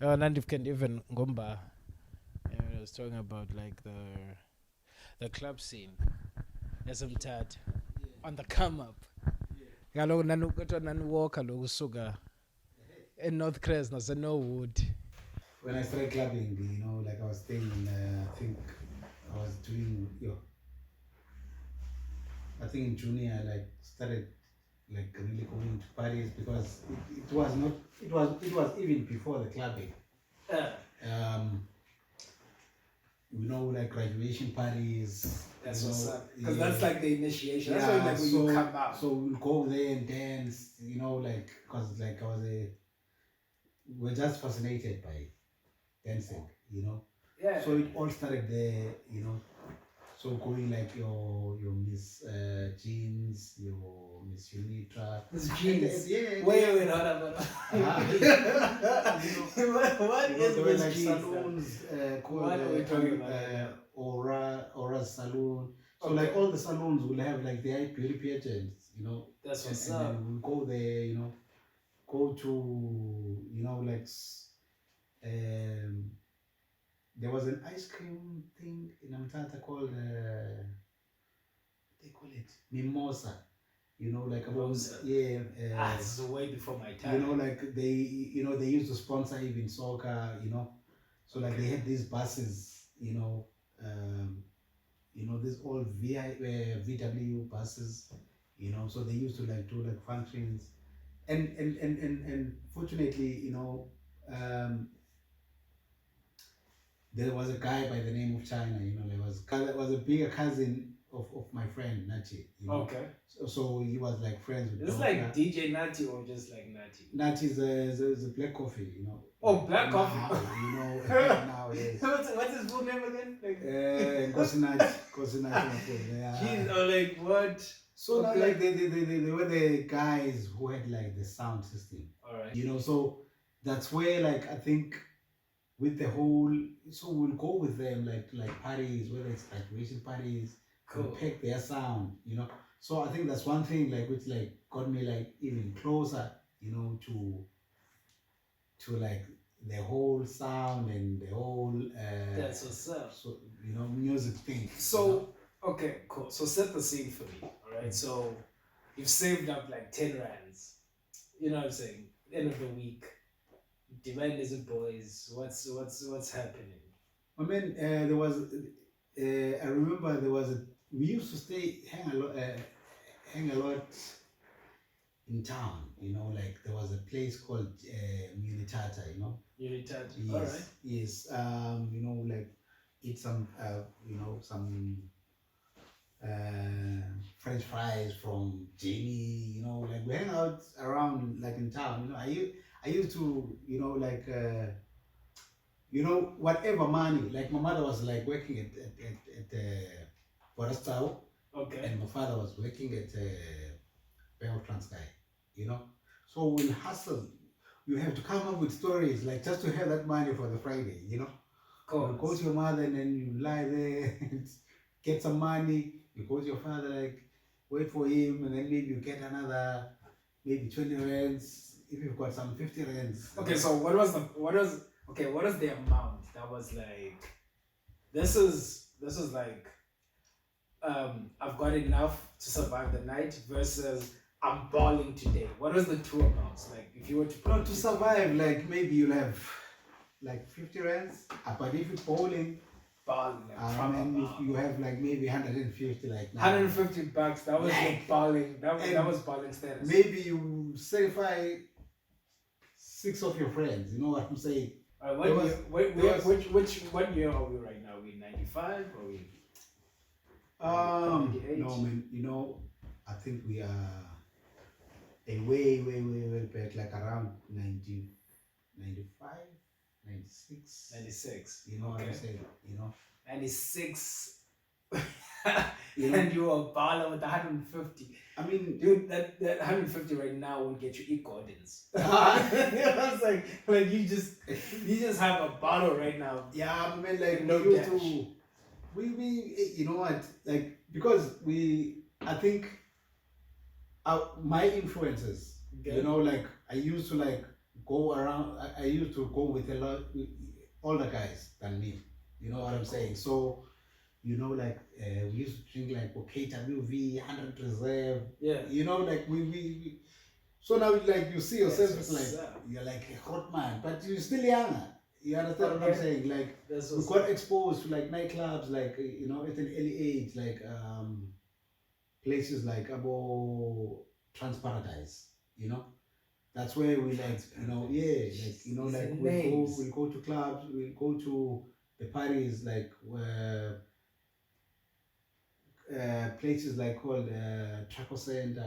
Nandif can even Ngomba. I was talking about like the club scene as Mthatha on the come up. Kaloku naniwalk kaloku usuka eNorth Crest naseNorwood. When I started clubbing, like I was staying in, I think I was doing, I think in junior, I like started like really going to parties because it was not, it was even before the clubbing. Um, like graduation parties. That's what's up. Because that's like the initiation. That's like when you come out. So we'll go there and dance, like, because like we're just fascinated by dancing, Yeah. So it all started there, So going like your Miss Jeans, your Miss Unitra. Miss Jeans. Yeah. Wait, hold on. What is there were Miss like Jeans? salons called What are we talking about? Aura Salon. So Okay. like all the salons will have like their beauty pageants, That's what's and up. then we'll go there, go to, like there was an ice cream thing in Mthatha called they call it mimosa. Like Mimosa. It's way before my time. Like they used to sponsor even soccer. So like they had these buses. These old VW buses. So they used to like do like functions, and fortunately, there was a guy by the name of China, there was a bigger cousin of my friend Nachi. Okay. So he was like friends with. It's like DJ Nati or just like Nati. Nati is a black coffee, Oh, black coffee. Now, yes. What's his full name again? Kosinati. Jeez, like what? So now, like they were the guys who had like the sound system. All right. So that's where like I think with the whole, so we'll go with them like parties, whether it's graduation parties, cool. We'll pick their sound, So I think that's one thing like which like got me like even closer, to like the whole sound and the whole that's what's up. So music thing. So okay, cool. So set the scene for me. All right. So you've saved up like 10 rands. You know what I'm saying? End of the week. Demand is it, boys? What's happening? I mean, there was. I remember there was we used to hang a lot in town. Like there was a place called Unitata. Unitata. Yes, all right. Yes. Like eat some. Some. French fries from Jamie. Like we hang out around like in town. I used to, like, whatever money. Like my mother was like working at Forestau. Okay. And my father was working at Bell Transkei. So we'll hustle. You have to come up with stories like just to have that money for the Friday. You go to your mother and then you lie there and get some money. You go to your father, like wait for him, and then maybe you get another maybe 20 rands. If you've got some 50 rands. Okay, so what is the amount that was like, this is like, I've got enough to survive the night versus I'm balling today? What was the two amounts? Like if you were to survive, like maybe you'll have like 50 rands, but if it's balling, you have like maybe 150, like 150 bucks. That was your balling. That was balling status. Maybe you certify 6 of your friends. You know what I'm saying? What year are we right now? Are we 95 or we? No, man. I think we are a way back, like around 90, 95, 96. 96. You know what I'm saying? 96. And you are a baller with 150. I mean, dude, that 150 right now will get you E Gordons. You know what I'm saying? Like you just have a bottle right now. Yeah, I mean, like no we used to, we you know what, like because I think my influences, like I used to like go around. I used to go with a lot older guys than me. You know what I'm saying? So like we used to drink like KWV, 100 Reserve. Yeah. Like we so now like you see yourself That's as what's like up. you're like a hot man, but you're still younger. You understand what I'm Okay. saying? Like That's we what's got up. exposed to like nightclubs, like at an early age, like places like Abo Trans Paradise. That's where we like like we'll go to clubs, we'll go to the parties like where places like called Traco Center.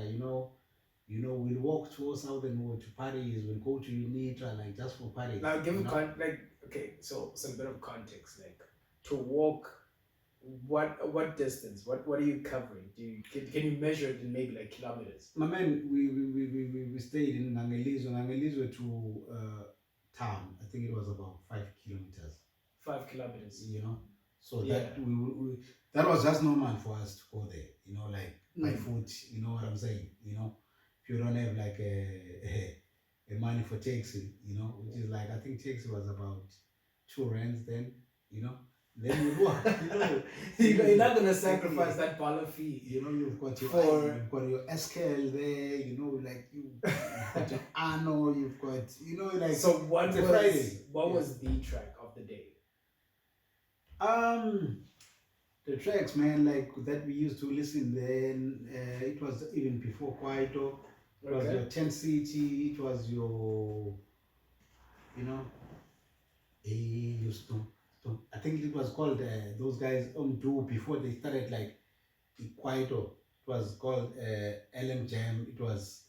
We'll walk towards Southern Road to parties, we'll go to Unitra like just for parties. Now give okay, so some bit of context, like to walk what distance? What are you covering? Can you measure it in maybe like kilometers? My man, we stayed in Ngangelizwe to town. I think it was about 5 kilometers. 5 kilometers. So that that was just normal for us to go there. Like by foot. You know what I'm saying? If you don't have like a money for taxi, which is like I think taxi was about 2 rands then. Then you walk. You're not gonna sacrifice that dollar fee. You've got your you've got your SKL there. Like you've got your Ano. You've got like. So what was Friday. What was the track of the day? The tracks, man, like that we used to listen then. It was even before Kwaito. It was your 10 City. It was your, I think it was called those guys do before they started like Kwaito. It was called LM Jam. It was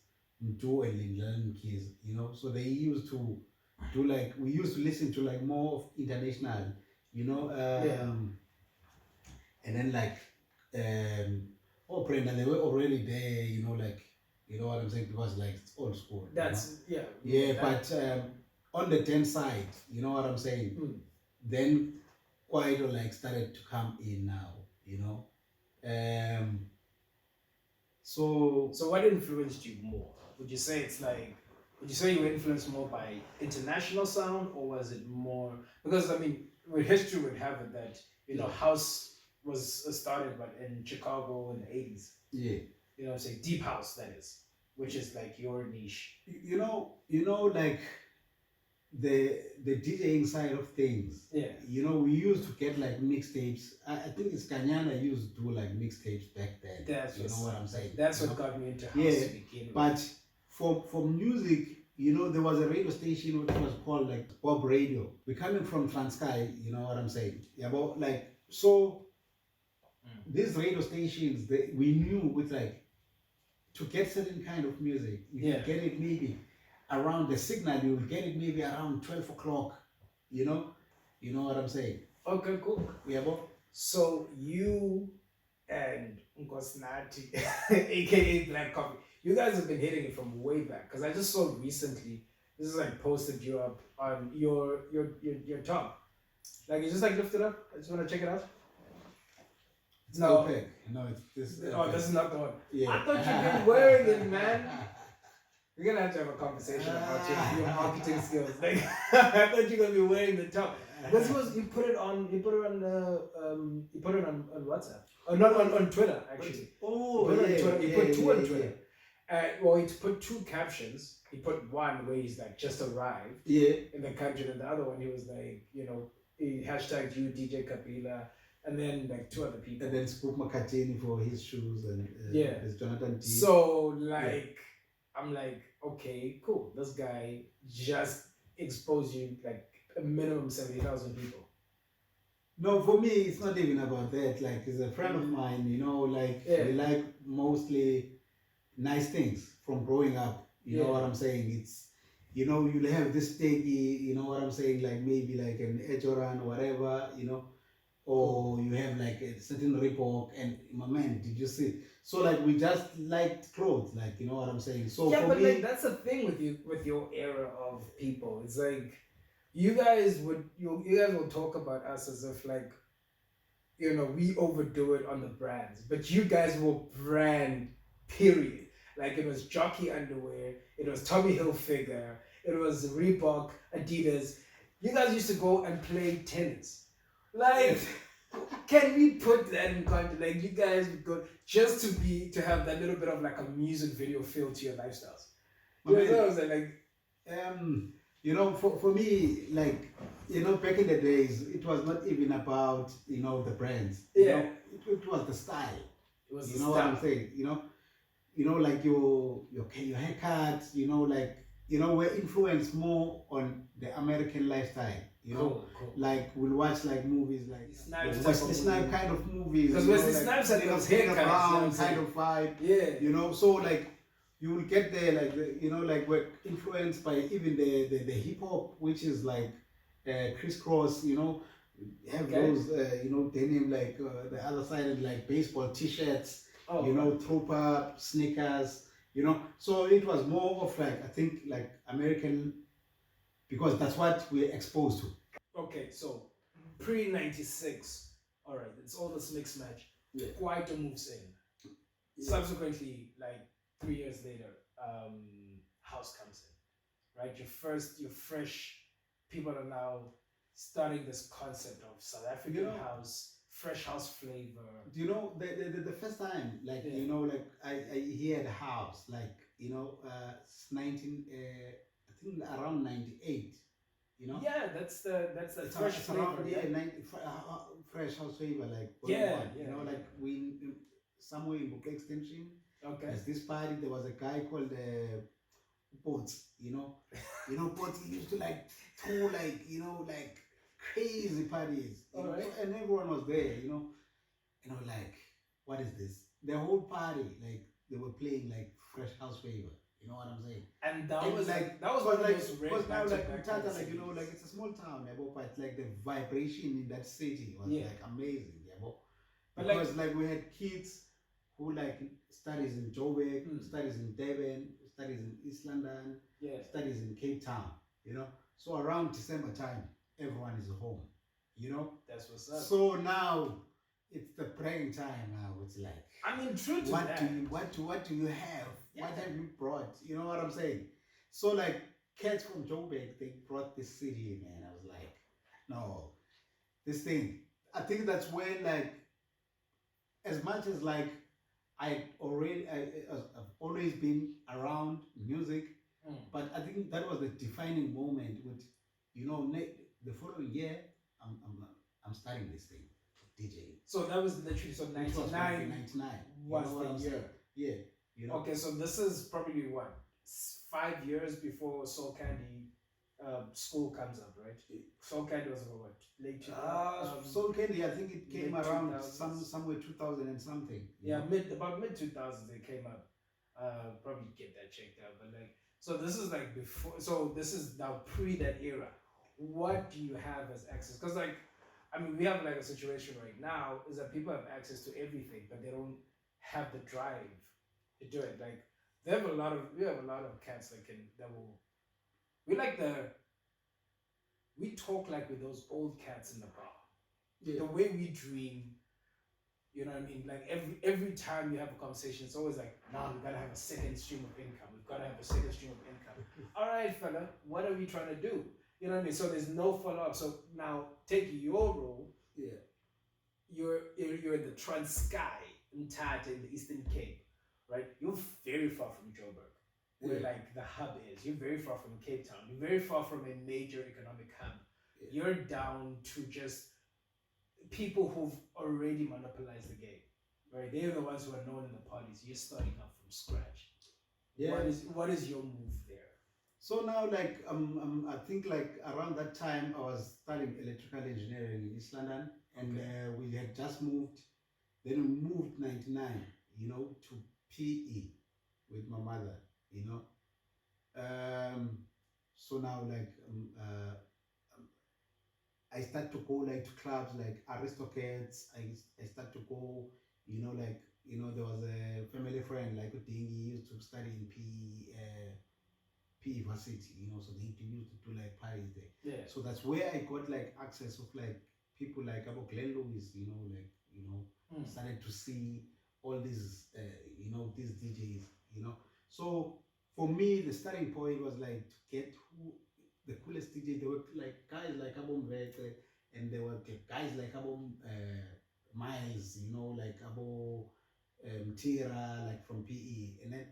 Mdu and Linglan Keys. So they used to do like we used to listen to like more of international. And then like Brenda, they were already there. Like what I'm saying, because like it's old school. That's but on the 10 side, you know what I'm saying. Then Kwaito like started to come in now. So what influenced you more? Would you say you were influenced more by international sound, or was it more because with history would have it that house was started in Chicago in the 80s. Yeah. What I'm saying, deep house, that is, which is like your niche. Like the DJing side of things. Yeah. We used to get like mixtapes. I think it's Kanyana used to do like mixtapes back then. That's what I'm saying. That's what got me into house to begin with. But for music, there was a radio station which was called like Bob Radio. We're coming from Transkei, you know what I'm saying? Yeah, but like so these radio stations, we knew with like to get certain kind of music, you can get it maybe around the signal, you will get it maybe around 12 o'clock, you know what I'm saying? Okay, cool. Yeah, but so you and Nkosnati, aka Black Coffee, you guys have been hitting it from way back, because I just saw recently, this is like posted you up on your top. Like you just like lift it up. I just want to check it out. No, it's this. Oh, this is not the one. Yeah. I thought you'd been wearing it, man. We're gonna have to have a conversation about your marketing skills. Like, I thought you were gonna be wearing the top. Because you put it on WhatsApp. Oh, not on Twitter actually. Oh, He put two on Twitter. Well, he put 2 captions. He put one where he's like just arrived in the country, and the other one he was like, he hashtagged you, DJ Kabila, and then like 2 other people. And then Mpilo Makanya for his shoes and there's Jonathan T. So like, I'm like, okay, cool. This guy just exposed you like a minimum 70,000 people. No, for me, it's not even about that. Like, he's a friend of mine, we like mostly nice things from growing up. You know what I'm saying? It's, you'll have this steady, you know what I'm saying? Like maybe like an Ejoran or whatever, or you have like a certain Reebok, and my man, did you see? So like we just liked clothes, like, you know what I'm saying? So yeah, for but me, like that's the thing with your era of people. It's like you guys will talk about us as if like, we overdo it on the brands, but you guys will brand, period. Like it was jockey underwear, it was Tommy Hilfiger, it was Reebok, Adidas. You guys used to go and play tennis. Like, can we put that in context? Like, you guys would go just to have that little bit of like a music video feel to your lifestyles. You know what I'm saying? Like, you know, for me, like, you know, back in the days, it was not even about, you know, the brands. You know, it was the style. It was you the know style. what I'm saying? You know, like your haircuts, you know, like, you know, we're influenced more on the American lifestyle. You know, Cool. like we'll watch like movies like Snipes Wesley Snipes kind of movies. Because you know, Wesley like, Snipes had you know, those Tina haircuts, Brown you know what I'm kind of vibe. Yeah. You know, so like you will get there, like you know, like we're influenced by even the hip hop, which is like crisscross. You know, have those you know, denim, like the other side of like baseball t-shirts. You know, trooper sneakers. You know, so it was more of like, I think, like American, because that's what we're exposed to. Okay, so pre 96, all right, it's all this mix match. Yeah. Quite moves in. Yeah. Subsequently, like 3 years later, house comes in, right? Your fresh people are now starting this concept of South African house, fresh house flavor. Do you know the first time, like, you know, like I heard house, like, you know, 19 I think around 98. You know, that's the fresh flavor. Around, fresh house flavor, like you know, like we somewhere in Book Extension. Okay. There's this party. There was a guy called Potts. You know, Potts. He used to like throw like, you know, like crazy parties. You know? So, and everyone was there. You know, like, what is this? The whole party, like they were playing like fresh house flavor. You know what I'm saying? And that was like one of those because now like Mthatha, like, you know, like it's a small town, but like the vibration in that city was like amazing, but because like we had kids who like studies in Joburg, studies in Durban, studies in East London, studies in Cape Town, you know. So around December time, everyone is home, you know. That's what's up. So now it's the praying time now. It's like, I mean, true to what that. What do you have? What have you brought? You know what I'm saying? So like cats from Joburg, they brought this city, man. I was like, no, this thing. I think that's when, like, as much as like I've always been around music, but I think that was the defining moment. With, you know, the following year, I'm starting this thing, DJ. So that was literally 99. 99 was the year. Yeah. You know? Okay, so this is probably what, 5 years before Soul Candy school comes up, right? Soul Candy was about what, late 2000? Soul Candy, I think it came around somewhere 2000 and something. Yeah, about mid 2000s it came up. Probably get that checked out, but like, so this is like before. So this is now pre that era. What do you have as access? Because like, I mean, we have like a situation right now is that people have access to everything, but they don't have the drive to do it. Like, we have a lot of cats that will. We talk like with those old cats in the bar. Yeah. The way we dream, you know what I mean? Like every time you have a conversation, it's always like, now we gotta have a second stream of income. We've gotta have a second stream of income. All right, fella, what are we trying to do? You know what I mean? So there's no follow-up. So now take your role. Yeah. You're in the Transkei, Mthatha, in the Eastern Cape, right? You're very far from Joburg, where like the hub is. You're very far from Cape Town. You're very far from a major economic hub. Yeah. You're down to just people who've already monopolized the game, right? They're the ones who are known in the parties. You're starting up from scratch. Yeah. What is your move there? So now, like, I think like around that time, I was studying electrical engineering in East London, and we had just moved. Then we moved 99, you know, to PE with my mother, you know. So now, like, I start to go like to clubs like Aristocats. I start to go, you know, like, you know, there was a family friend like Udingi used to study in PE varsity, you know, so they used to do like parties there. Yeah. So that's where I got like access of like people like about Glenn Lewis, you know, like, you know, started to see all these, you know, these DJs, you know. So for me, the starting point was like to get who the coolest DJ. There were like guys like Abom Vete, and there were guys like Abom Miles, you know, like Abo Tira, like from PE. And then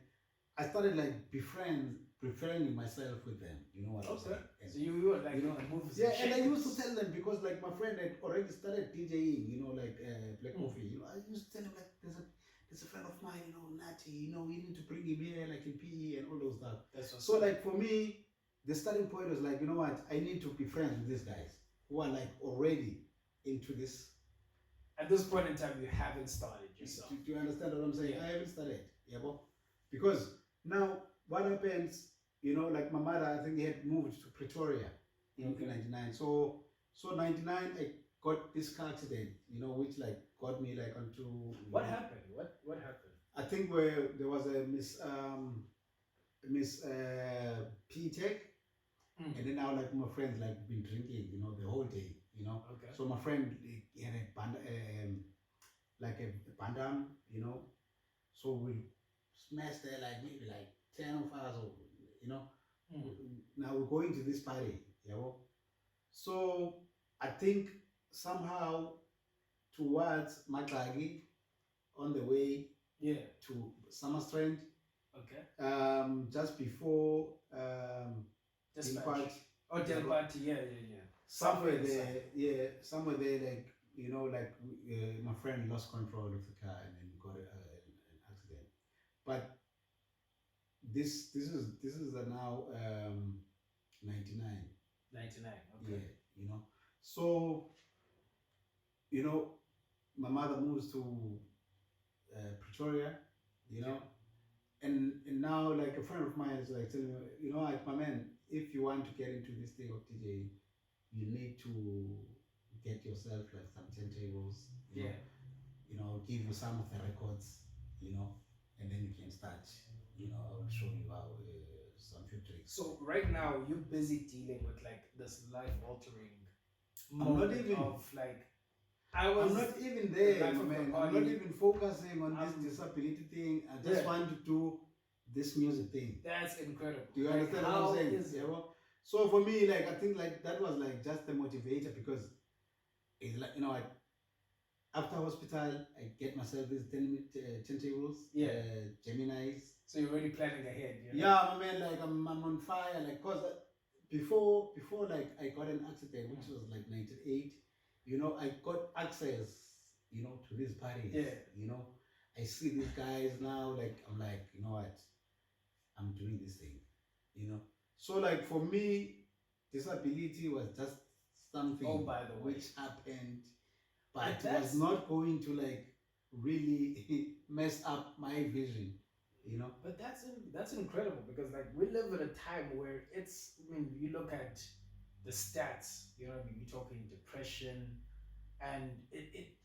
I started like befriending myself with them, you know what I'm saying? And, so you were like, you know, moves yeah, and I used to tell them because like my friend had already started DJing, you know, like Black Coffee. You know, I used to tell him like there's a friend of mine, you know, Natty, you know, you need to bring him here, like in PE and all those stuff. So like for me, the starting point was like, you know what, I need to be friends with these guys who are like already into this. At this point in time, you haven't started yourself. Do you understand what I'm saying? Yeah. I haven't started, yeah, but because now what happens, you know, like my mother, I think they had moved to Pretoria in 99. So 99, I got this car accident, you know, which like got me like onto. What happened? What happened? I think where there was a Miss P Tech, and then now like my friends like been drinking, you know, the whole day, you know. Okay. So my friend he had a like a bandam, you know. So we smashed there like maybe like 10 of us, or you know. Now we're going to this party, you know. So I think somehow towards Makagi on the way to Summer Strand. Okay. Just before Dispatch. Oh, Delpati, yeah. Somewhere there, somewhere there, like you know, like my friend lost control of the car and then got an accident. But this is now 99. 99. Okay. Yeah, you know. So you know, my mother moves to Pretoria, you know. And now, like a friend of mine is like telling me, you know, like my man, if you want to get into this thing of DJ, you need to get yourself like some turntables, you know, give you some of the records, you know, and then you can start, you know, I'll show you how some few tricks. So right now you're busy dealing with like this life-altering I'm not even of like I'm not even there, man. I'm not even focusing on this disability thing. I just want to do this music thing. That's incredible. Do you understand what I'm saying? Yeah, well, so for me, like I think like that was like just the motivator because it's like, you know, after hospital I get myself these 10 tables, Geminis. So you're already planning ahead, you know? Yeah, my man, like I'm on fire, like cause before like I got an accident which was like 98. You know, I got access, you know, to these parties. Yeah. You know, I see these guys now, like, I'm like, you know what? I'm doing this thing, you know. So, like, for me, disability was just something by the way, which happened, but it was not going to, like, really mess up my vision, you know. But that's incredible because, like, we live at a time where it's, I mean, you look at the stats, you know what I mean? We're talking depression, and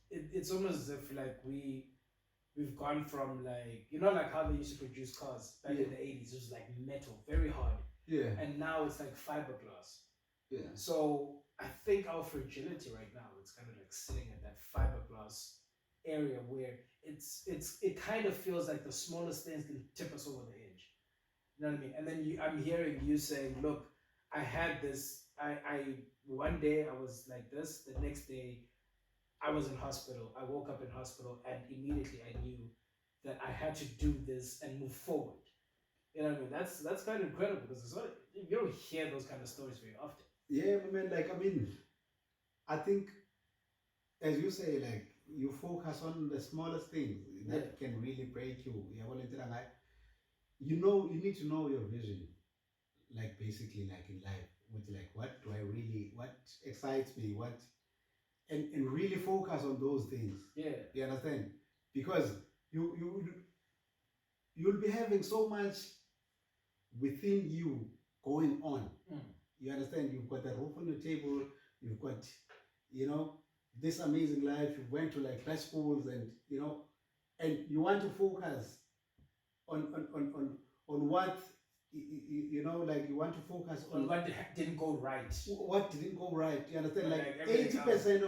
it's almost as if like we've gone from like, you know, like how they used to produce cars back in the 80s. It was like metal, very hard. Yeah. And now it's like fiberglass. Yeah. So I think our fragility right now, it's kind of like sitting at that fiberglass area where it kind of feels like the smallest things can tip us over the edge. You know what I mean? And then I'm hearing you saying, look, I had this. I one day I was like this. The next day, I was in hospital. I woke up in hospital, and immediately I knew that I had to do this and move forward. You know what I mean? That's kind of incredible because it's not, you don't hear those kind of stories very often. Yeah, man. Like I mean, I think, as you say, like you focus on the smallest things that can really break you. You know, you need to know your vision. Like basically like in life with like what excites me, and really focus on those things. You understand? Because you'll be having so much within you going on. You understand? You've got the roof on your table, you've got, you know, this amazing life, you went to like best schools, and you know, and you want to focus on what you know, like you want to focus on what didn't go right. What didn't go right? You understand? Like 80%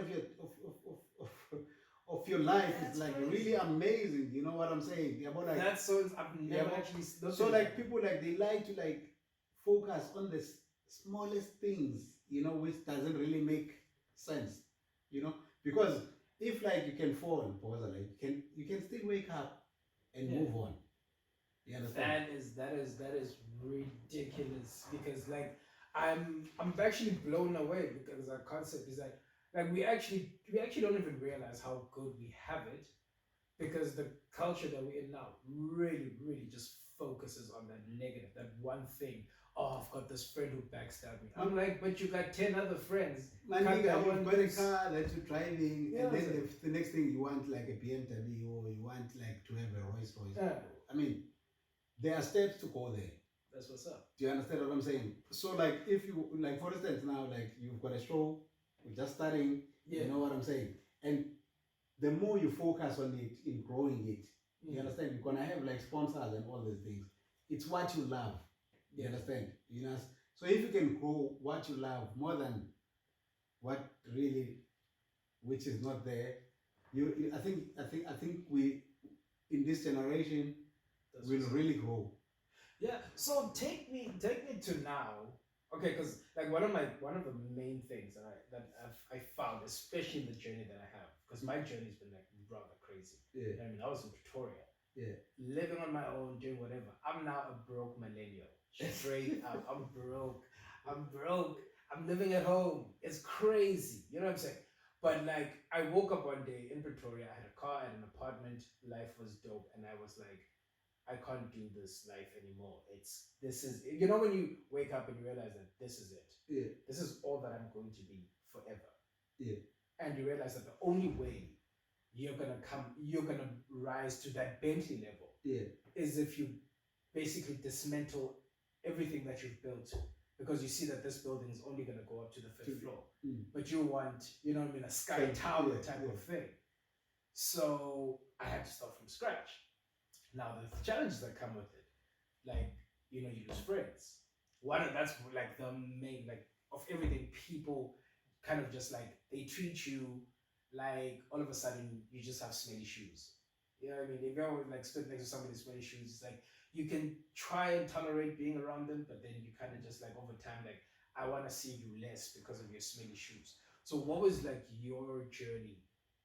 of of your life That's is like crazy. really amazing. You know what I'm saying? Yeah, but like That's so. I've never but- actually. so like people like they like to like focus on the smallest things, you know, which doesn't really make sense, you know, because if like you can fall, pause, like you can still wake up and move on. You understand? That is ridiculous because like I'm actually blown away because our concept is like we actually don't even realize how good we have it because the culture that we're in now really just focuses on that negative, that one thing. Oh, I've got this friend who backstabbed me. I'm like, but you got 10 other friends. Man, Can't nigga, that you've one got a just- car that you're driving, Yeah, and then so- the next thing you want like a BMW or you want like to have a Rolls Royce. Yeah. I mean, there are steps to go there. That's what's up. Do you understand what I'm saying? So like if you like for instance now like you've got a show, we're just starting, you know what I'm saying? And the more you focus on it in growing it, you understand, you're gonna have like sponsors and all these things. It's what you love. You understand? You know, so if you can grow what you love more than what really which is not there, I think we in this generation will really grow. Yeah. So take me to now. Okay, because like one of the main things that I found, especially in the journey that I have, because my journey's been like rather crazy. Yeah. I mean, I was in Pretoria. Yeah. Living on my own, doing whatever. I'm now a broke millennial. Straight up. I'm broke. I'm living at home. It's crazy. You know what I'm saying? But like I woke up one day in Pretoria, I had a car, I had an apartment, life was dope, and I was like, I can't do this life anymore. This is you know when you wake up and you realize that this is it. Yeah. This is all that I'm going to be forever. Yeah. And you realize that the only way you're gonna rise to that Bentley level is if you basically dismantle everything that you've built, because you see that this building is only gonna go up to the 5th floor. But you want, you know what I mean, a sky tower type of thing. So I had to start from scratch. Now the challenges that come with it, like, you know, you lose friends. That's like the main, like, of everything. People kind of just like, they treat you like all of a sudden you just have smelly shoes. You know what I mean? If you're like stood next to somebody with smelly shoes, it's like you can try and tolerate being around them, but then you kind of just like over time, like, I want to see you less because of your smelly shoes. So what was like your journey?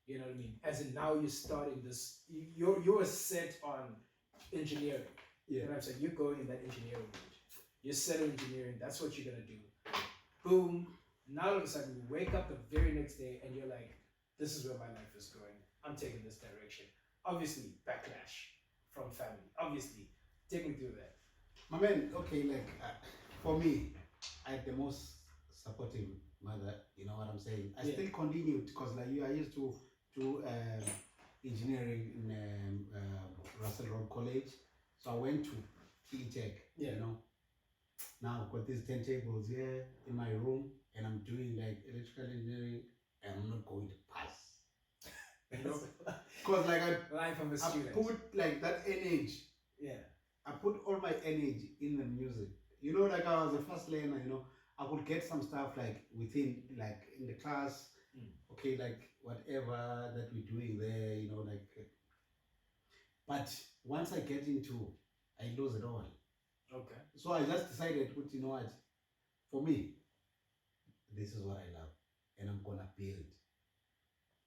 You know what I mean? As in now you're starting this, you're set on engineering. You know what I'm saying? You're going in that engineering route. You're set on engineering. That's what you're going to do. Boom. Now all of a sudden you wake up the very next day and you're like, this is where my life is going. I'm taking this direction. Obviously, backlash from family. Obviously, take me through that. My man, okay, like for me, I had the most supportive mother. You know what I'm saying? I still continued because like I used to do engineering in Russell Road College. So I went to Tech. You know. Now I've got these 10 tables here in my room, and I'm doing like electrical engineering, and I'm not going to pass. You know, because like life of a student. I put like that energy. Yeah. I put all my energy in the music. You know, like I was a first learner. You know, I could get some stuff like within, like in the class. Okay, like whatever that we're doing there. You know, like. But once I get into, I lose it all. Okay. So I just decided, you know what, for me, this is what I love, and I'm gonna build.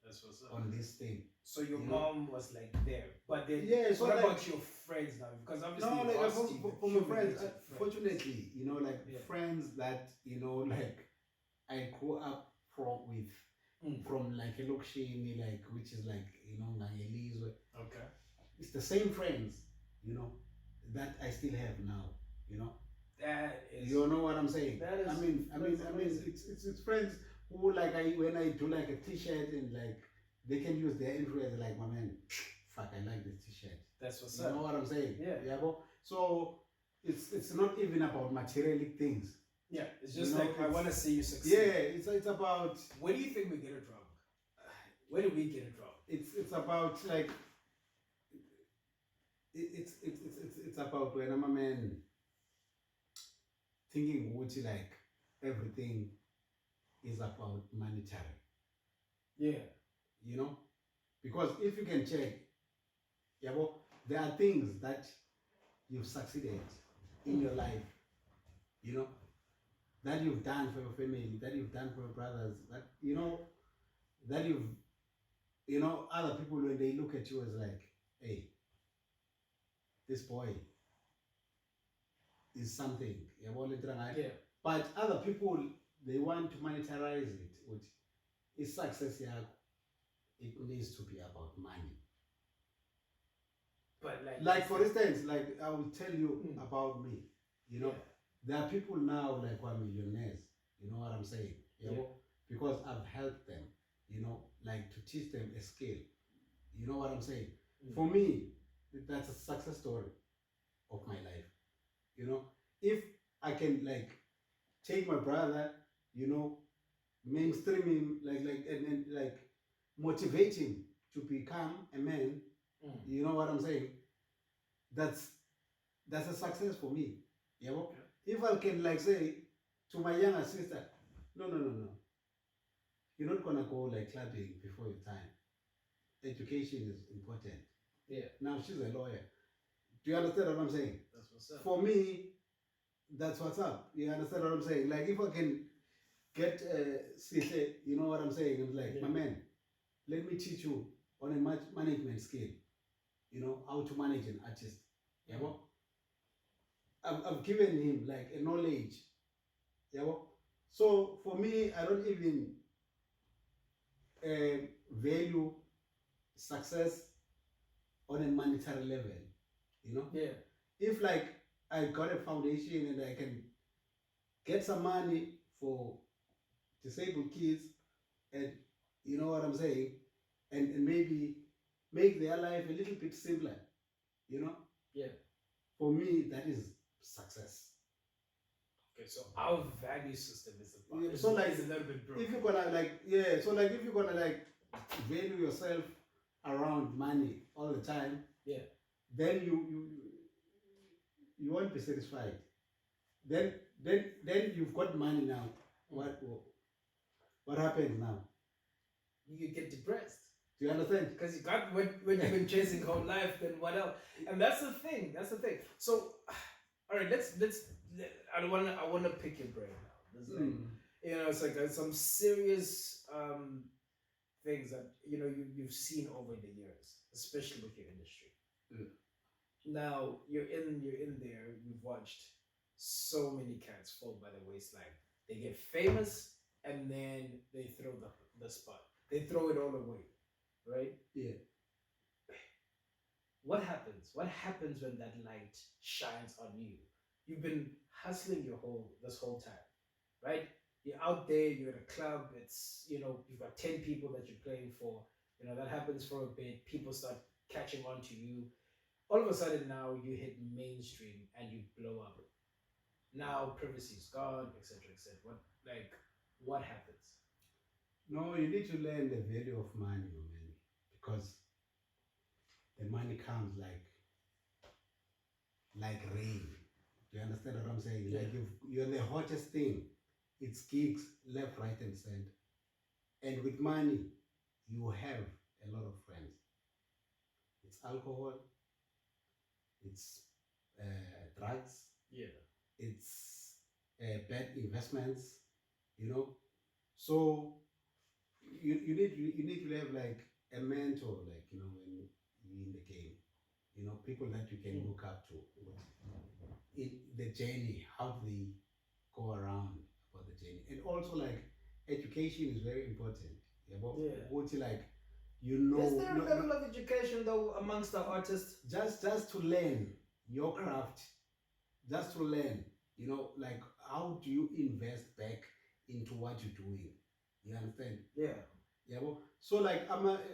That's what's up. On this thing. So your mom was like there, but then so what like, about your friends now? Because obviously no, like for my friends, friends, fortunately, you know, like friends that you know, like I grew up with from like a Lokshini, like which is like you know, Nangeli's. Okay. It's the same friends, you know, that I still have now, you know. That is. You know what I'm saying? That is. I mean, it's friends who like when I do like a T-shirt and like they can use their influence, like my man, fuck, I like this T-shirt. That's what's up. You know what I'm saying? Yeah. Bro? So it's not even about materialistic things. Yeah, it's just like I want to see you succeed. Yeah, it's about. Where do you think we get it from? Where do we get it from? It's about like. It's about when I'm a man thinking what you like everything is about monetary. Yeah. You know? Because if you can check, yeah, well, there are things that you've succeeded in your life, you know, that you've done for your family, that you've done for your brothers, that that other people when they look at you as like, hey, this boy is something. Yeah. But other people they want to monetize it. Which is success, yeah. It needs to be about money. But like for instance, like I will tell you about me. Yeah. There are people now like 1 millionaires. You know what I'm saying? Yeah. Because I've helped them, like to teach them a skill. You know what I'm saying? For me, that's a success story of my life. If I can like take my brother, mainstream him, and like motivate him to become a man. You know what I'm saying? That's a success for me. If I can like say to my younger sister, no, you're not gonna go like clubbing before your time. Education is important. Yeah. Now she's a lawyer. Do you understand what I'm saying? That's what's up. For me, that's what's up. You understand what I'm saying? Like if I can get Sise, you know what I'm saying? I'm like, my man, let me teach you on a management skill. How to manage an artist. I've given him like a knowledge. So for me, I don't even value success on a monetary level. Yeah. If like I got a foundation and I can get some money for disabled kids, and you know what I'm saying, and maybe make their life a little bit simpler. Yeah. For me, that is success. Okay, so our value system is about So like, is a little bit broken. if you're gonna like, yeah, so like if you're gonna like value yourself around money all the time, yeah, then you won't be satisfied. Then you've got money now. What happens now? You get depressed. Do you understand? Because you got when you've been chasing whole life, then what else? And that's the thing. So, all right, I wanna pick your brain now. There's like, it's like there's some serious things that you've seen over the years, especially with your industry. Now you're in there. You've watched so many cats fall by the wayside. They get famous and then they throw the spot. They throw it all away, right? Yeah. What happens? What happens when that light shines on you? You've been hustling this whole time, right? You're out there, you're at a club, it's, you've got 10 people that you're playing for, that happens for a bit, people start catching on to you. All of a sudden now you hit mainstream and you blow up. Now privacy is gone, etc., etc. What happens? No, you need to learn the value of money, man, because the money comes like rain. Do you understand what I'm saying? Yeah. Like you're the hottest thing. It's gigs left, right, and center. And with money, you have a lot of friends. It's alcohol. It's drugs. Yeah. It's bad investments. So you need to have like a mentor, like when you're in the game. People that you can look up to in the journey. How do they go around for the journey? And also like education is very important. What like is there a level of education though amongst the artists? Just to learn your craft, just to learn, like how do you invest back into what you're doing? You understand? Yeah. So like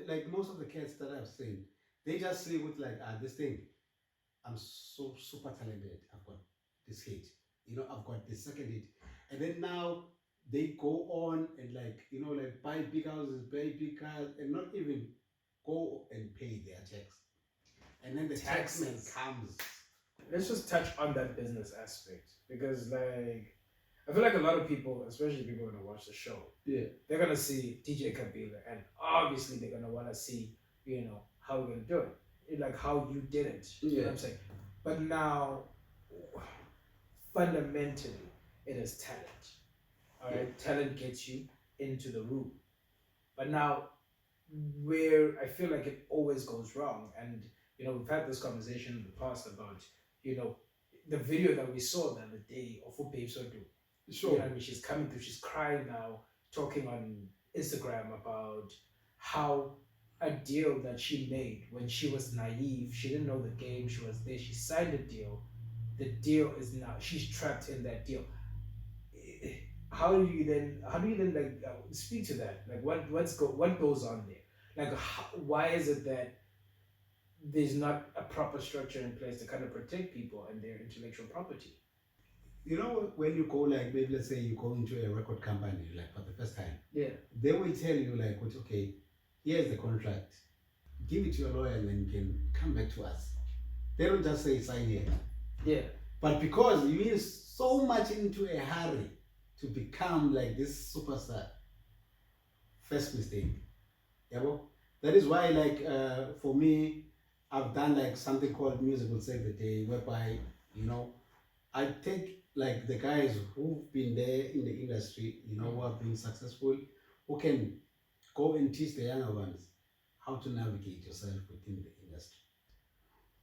like most of the cats that I've seen, they just say with like this thing, I'm so super talented. I've got this hit, I've got this second hit, and then now they go on and like like buy big houses, buy big cars, and not even go and pay their checks, and then the taxman comes. Let's just touch on that business aspect because like I feel like a lot of people, especially people who want to watch the show, Yeah, they're gonna see DJ Kabila, and obviously they're gonna want to see how we're gonna do it, like how you did it. You know what I'm saying? But now, fundamentally, it is talent. All right, talent gets you into the room. But now, where I feel like it always goes wrong, and we've had this conversation in the past about the video that we saw the other day of Mpilo. Sure. You know what I mean? She's coming through, she's crying now, talking on Instagram about how a deal that she made when she was naive, she didn't know the game, she was there, she signed a deal. The deal is now, she's trapped in that deal. How do you then like speak to that? Like what goes on there? Like why is it that there's not a proper structure in place to kind of protect people and their intellectual property? When you go, like, maybe let's say you go into a record company, like, for the first time, they will tell you, like, okay, here's the contract, give it to your lawyer and then you can come back to us. They don't just say sign here. But because you are so much into a hurry to become like this superstar, first mistake. That is why, like, for me, I've done like something called Music Will Save the Day, whereby I take like the guys who've been there in the industry, who have been successful, who can go and teach the younger ones how to navigate yourself within the industry.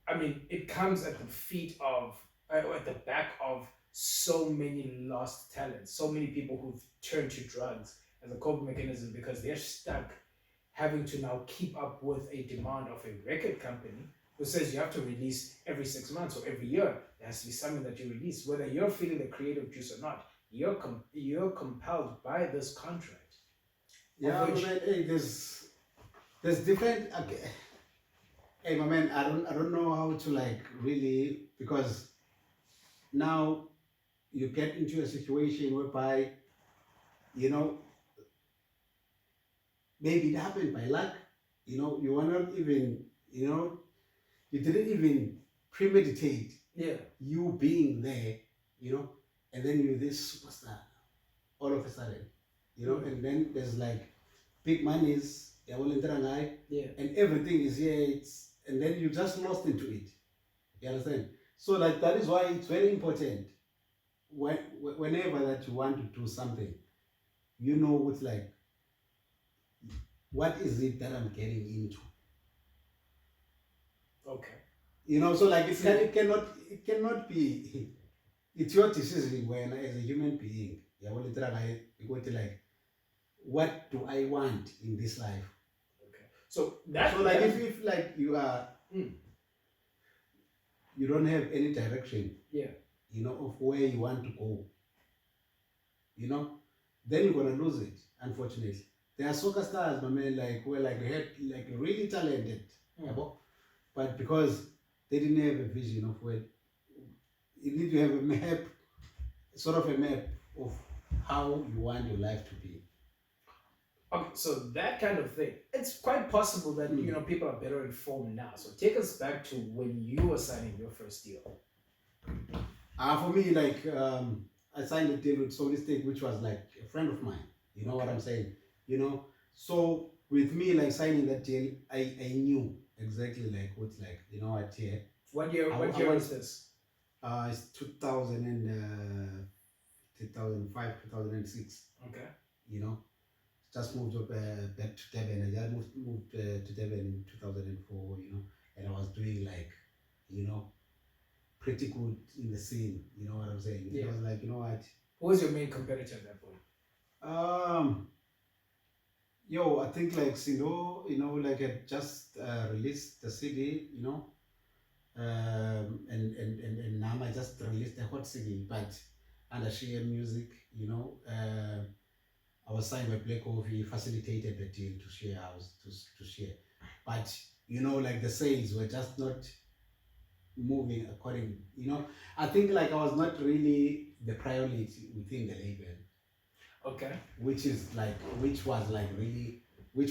I mean, it comes at the feet of, or at the back of so many lost talents, so many people who've turned to drugs as a coping mechanism because they're stuck having to now keep up with a demand of a record company who says you have to release every 6 months or every year. There has to be something that you release, whether you're feeling the creative juice or not. You're compelled by this contract. Yeah, which... hey, there's different. Okay. Hey, my man, I don't know how to, like, really, because now you get into a situation whereby maybe it happened by luck. You were not even you didn't even premeditate you being there, and then you're this superstar all of a sudden, and then there's like big monies, and everything is here, and then you just lost into it. You understand? So, like, that is why it's very important whenever that you want to do something, it's like, what is it that I'm getting into? Okay. So, like, it cannot be. It's your decision when, as a human being, you want to like, what do I want in this life? Okay. So like, if like you are, you don't have any direction, of where you want to go, then you're gonna lose it. Unfortunately, there are soccer stars, my man, like, who are like really talented, but because they didn't have a vision of where you need to have a map, sort of a map of how you want your life to be. Okay, so that kind of thing, it's quite possible that people are better informed now. So take us back to when you were signing your first deal. For me, like, I signed a deal with Solid State, which was like a friend of mine. You know what I'm saying? So with me, like, signing that deal, I knew exactly, like, what's like, what year. What year is this? It's 2005, 2006. Okay. Just moved up back to Durban. I just moved to Durban in 2004, and I was doing, like, pretty good in the scene. You know what I'm saying? I was like, what? Who was your main competitor at that point? I think, like, Sindo, like, I just released the CD, and now I just released the hot CD, but under Share Music, I was signed by Black Hole. He facilitated the deal to share house to share, but like, the sales were just not moving according. I think, like, I was not really the priority within the label. Okay. Which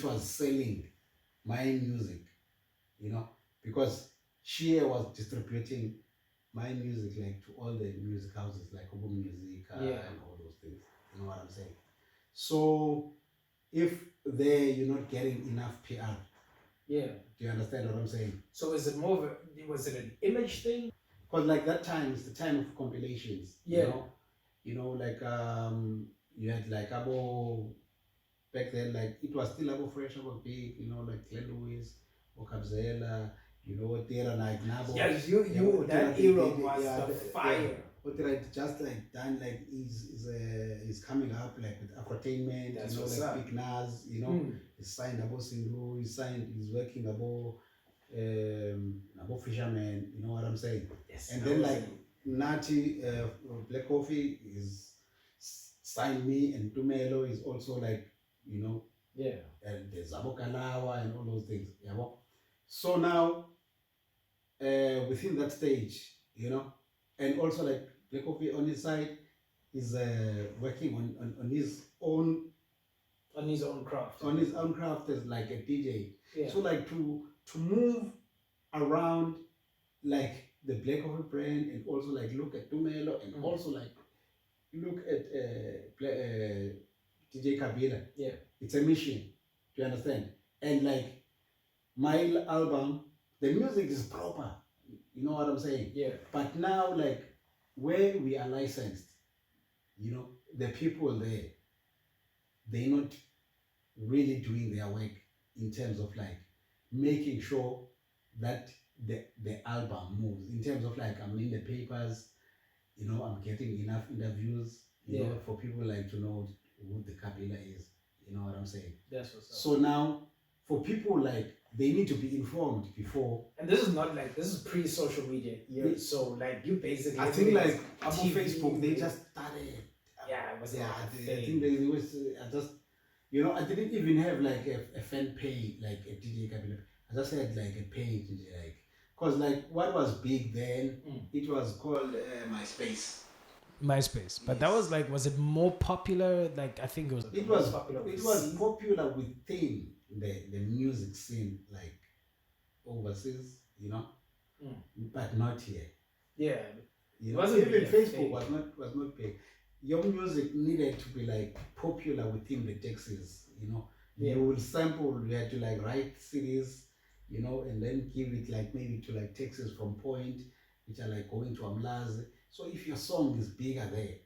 was selling my music, because Share was distributing my music, like, to all the music houses, like Obo Music, and all those things. You know what I'm saying? So if you're not getting enough PR, Yeah. Do you understand what I'm saying? So is it more of was it an image thing? Because like that time is the time of compilations. Yeah. Like you had like Abo back then, like it was still Abo Fresh, Abo Big, like Glenn Lewis, Okabzela, Tera like Nabo. Yeah, you that era was the fire. What right, just like done like is coming up like with Afrotainment, That's what's like up. Big Nas, he's signed Abo Sindu, he's working Abo Fisherman, you know what I'm saying? Yes. And then like Nati Black Coffee is signed me, and Tumelo is also like, yeah. And there's Abokalawa and all those things. Yeah. So now within that stage, and also like Black Coffee on his side is working on his own craft. On his own craft as like a DJ. Yeah. So like to move around like the Black Coffee brand, and also like look at Tumelo, and also like look at DJ Kabila. Yeah. It's a mission. Do you understand? And like my album, the music is proper. You know what I'm saying? Yeah. But now, like, where we are licensed, the people there, they're not really doing their work in terms of like making sure that the album moves. In terms of like, I'm in the papers, I'm getting enough interviews, for people like to know who the Kabila is. You know what I'm saying? That's what's up. So now, for people like, they need to be informed before. And this is pre-social media year. So like you basically. I think like on Facebook they just started. Yeah, it was. Yeah, I think they was just. I didn't even have like a fan page like a DJ Kabila. I just had like a page like, cause like what was big then, it was called MySpace. MySpace, but that was like, was it more popular? Like I think it was. It was popular within the music scene, like overseas, but not here. Yeah, Even Facebook was not big. Your music needed to be like popular within the Texas. Yeah. You will sample. You had to like write CDs, and then give it like maybe to like Texas from Point, which are like going to Amlazi. So if your song is bigger there,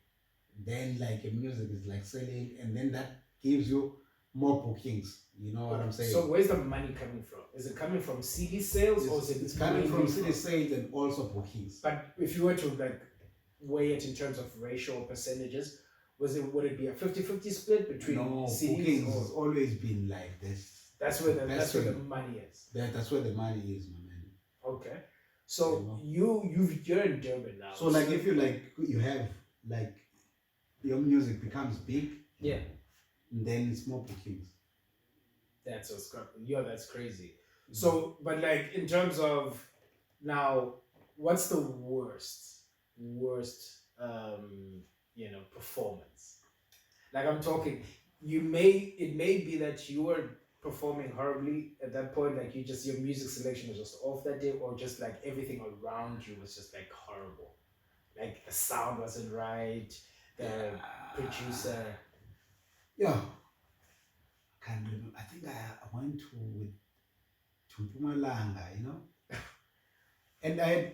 then like your music is like selling, and then that gives you more bookings. You know what I'm saying? So where's the money coming from? Is it coming from CD sales, or is it's coming from CD sales and also bookings? But if you were to like weigh it in terms of ratio or percentages, would it be a 50-50 split between CDs? Bookings has always been like this. That's where the money is. That's where the money is, my man. Okay. So you're in Durban now. So like if you have like your music becomes big, yeah, then it's more bookings. That's that's crazy. So, but like in terms of now, what's the worst performance? Like I'm talking, it may be that you were performing horribly at that point, like your music selection was just off that day, or just like everything around you was just like horrible, like the sound wasn't right, the producer. Yeah, I can't remember. I think I went to Mpumalanga, and I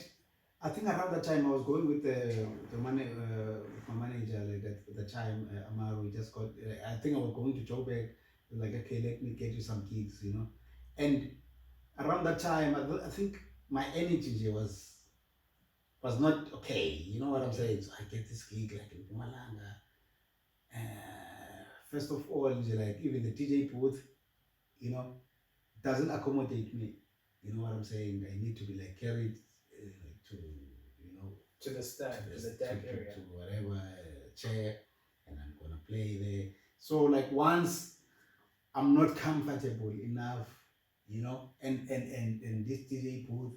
think around that time I was going with the money with my manager like at the time, Amaru. We just got. I think I was going to Joburg. Like, okay, let me get you some gigs, and around that time, I think my energy was not okay. You know what I'm saying? So I get this gig like in Pumalanga. First of all, like even the DJ booth, doesn't accommodate me. You know what I'm saying? I need to be like carried to the stack, to the deck area, to whatever chair, and I'm gonna play there. So like once I'm not comfortable enough, and this DJ booth,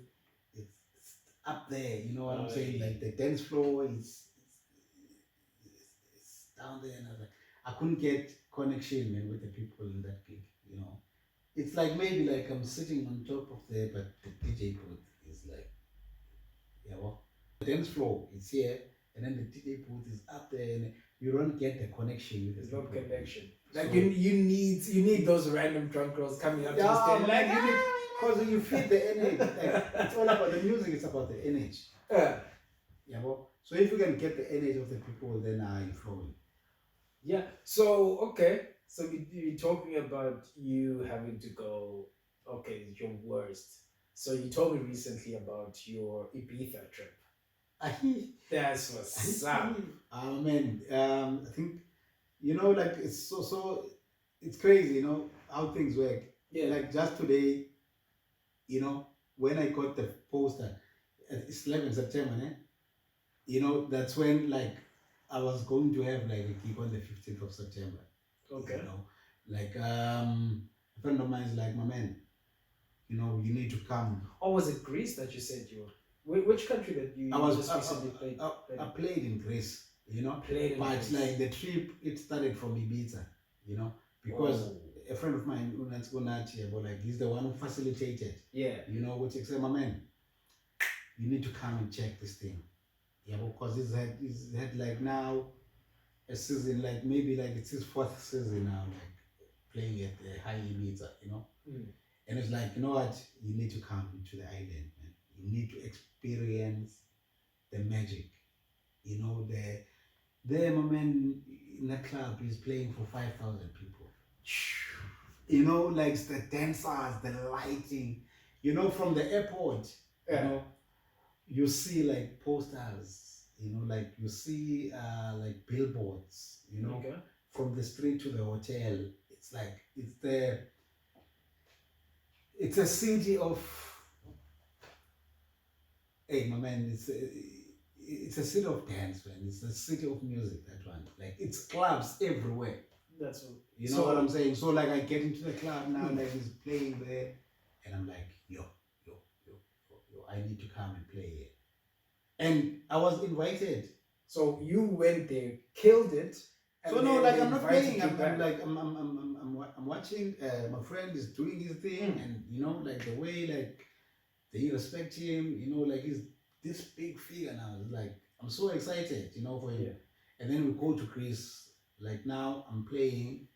it's up there, you know what I'm saying? Like the dance floor is down there, and I couldn't get connection, man, with the people in that gig, It's like maybe like I'm sitting on top of there, but the DJ booth is like, the dance floor is here, and then the DJ booth is up there, and you don't get the connection with the people. No connection. Like So- you need those random drunk girls coming up to the stage. Like because you feel the energy. Like, it's all about the music. It's about the energy. Yeah, well, so if you can get the energy of the people, then I'm flowing. yeah. So okay. So you're talking about you having to go. Okay, your worst. So you told me recently about your Ibiza trip. That's what's up. Man, I think like it's it's crazy, how things work. Yeah. Like just today, when I got the poster, it's 11 September, that's when like I was going to have like a gig on the 15th of September. Okay. Like a friend of mine is like, my man, you need to come. Or was it Greece that you said you were? Which country that you just recently played? I played in Greece, Played in but Greece. like the trip, it started from Ibiza, because a friend of mine, but like he's the one who facilitated. Yeah. Which said, my man, you need to come and check this thing. Yeah, because he's had like now a season, like maybe like it's his fourth season now, like playing at the high Ibiza, And it's like, you know what, you need to come to the island, man. You need to experience the magic. There, my man in the club is playing for 5,000 people. Like it's the dancers, the lighting. From the airport, you see like posters, like you see like billboards, Okay. from the street to the hotel. It's like it's a city of, hey, my man, it's a city of dance, man. It's a city of music, that one. Like, it's clubs everywhere. That's what. You know what I'm saying? So, like, I get into the club now, like, he's playing there, and I'm like, yo, I need to come and play here. And I was invited. So you went there, killed it. So no, like I'm not playing. I'm watching. My friend is doing his thing, and like the way like they respect him. Like he's this big figure now. It's like I'm so excited, for him. Yeah. And then we go to Greece. Like now I'm playing.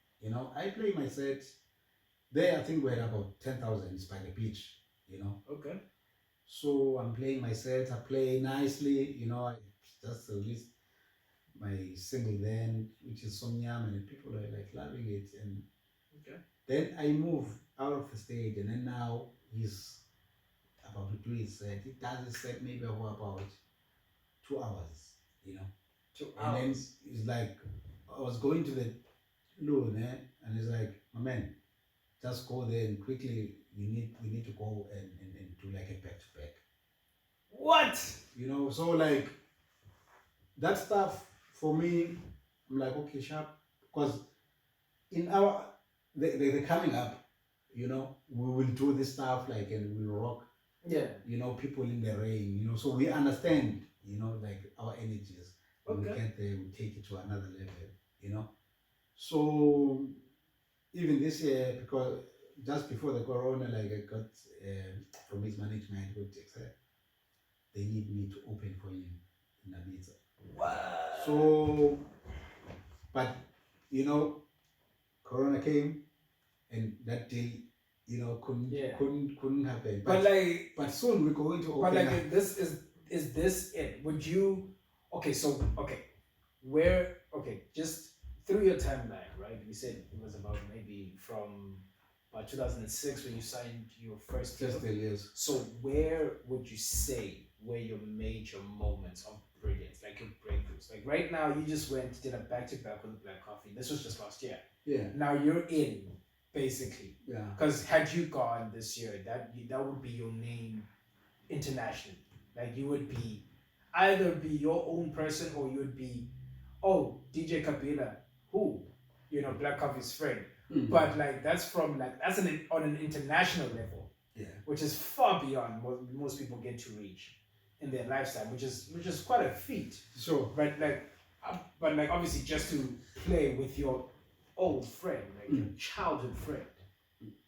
I play my set. There, I think we're at about 10,000. It's by the beach. Okay. So I'm playing my set. I play nicely. I just released my single then, which is Somnyam, and people are like loving it. And then I move out of the stage, and then now he's about to do his set. He does his set maybe for about 2 hours, 2 And hours. then he's like, I was going to the loan, and he's like, my man, just go there and quickly. We need to go and do like a back to back. What? So like that stuff for me, I'm like, okay, sharp, because in they're coming up, we will do this stuff like, and we'll rock, Yeah. people in the rain, so we understand, like our energies. When we Okay. get there, we take it to another level, So even this year, because just before the corona, like I got from his management, they need me to open for him in Ibiza. Wow. So, but Corona came, and that deal, couldn't happen. But soon we're going to open. But like, up. this is this it? Would you? Okay, so just through your timeline, right? You said it was about maybe from about 2006 when you signed your first deal. Just the years. So where would you say were your major moments of brilliance, like your breakthroughs? Like right now, you just did a back-to-back with Black Coffee. This was just last year. Yeah. Now you're in, basically. Yeah. Because had you gone this year, that would be your name internationally. Like you would be either be your own person, or you would be, DJ Kabila, who, Black Coffee's friend. Mm-hmm. But like that's on an international level. Yeah. Which is far beyond what most people get to reach in their lifetime, which is quite a feat. Sure. But like obviously just to play with your old friend, like your childhood friend,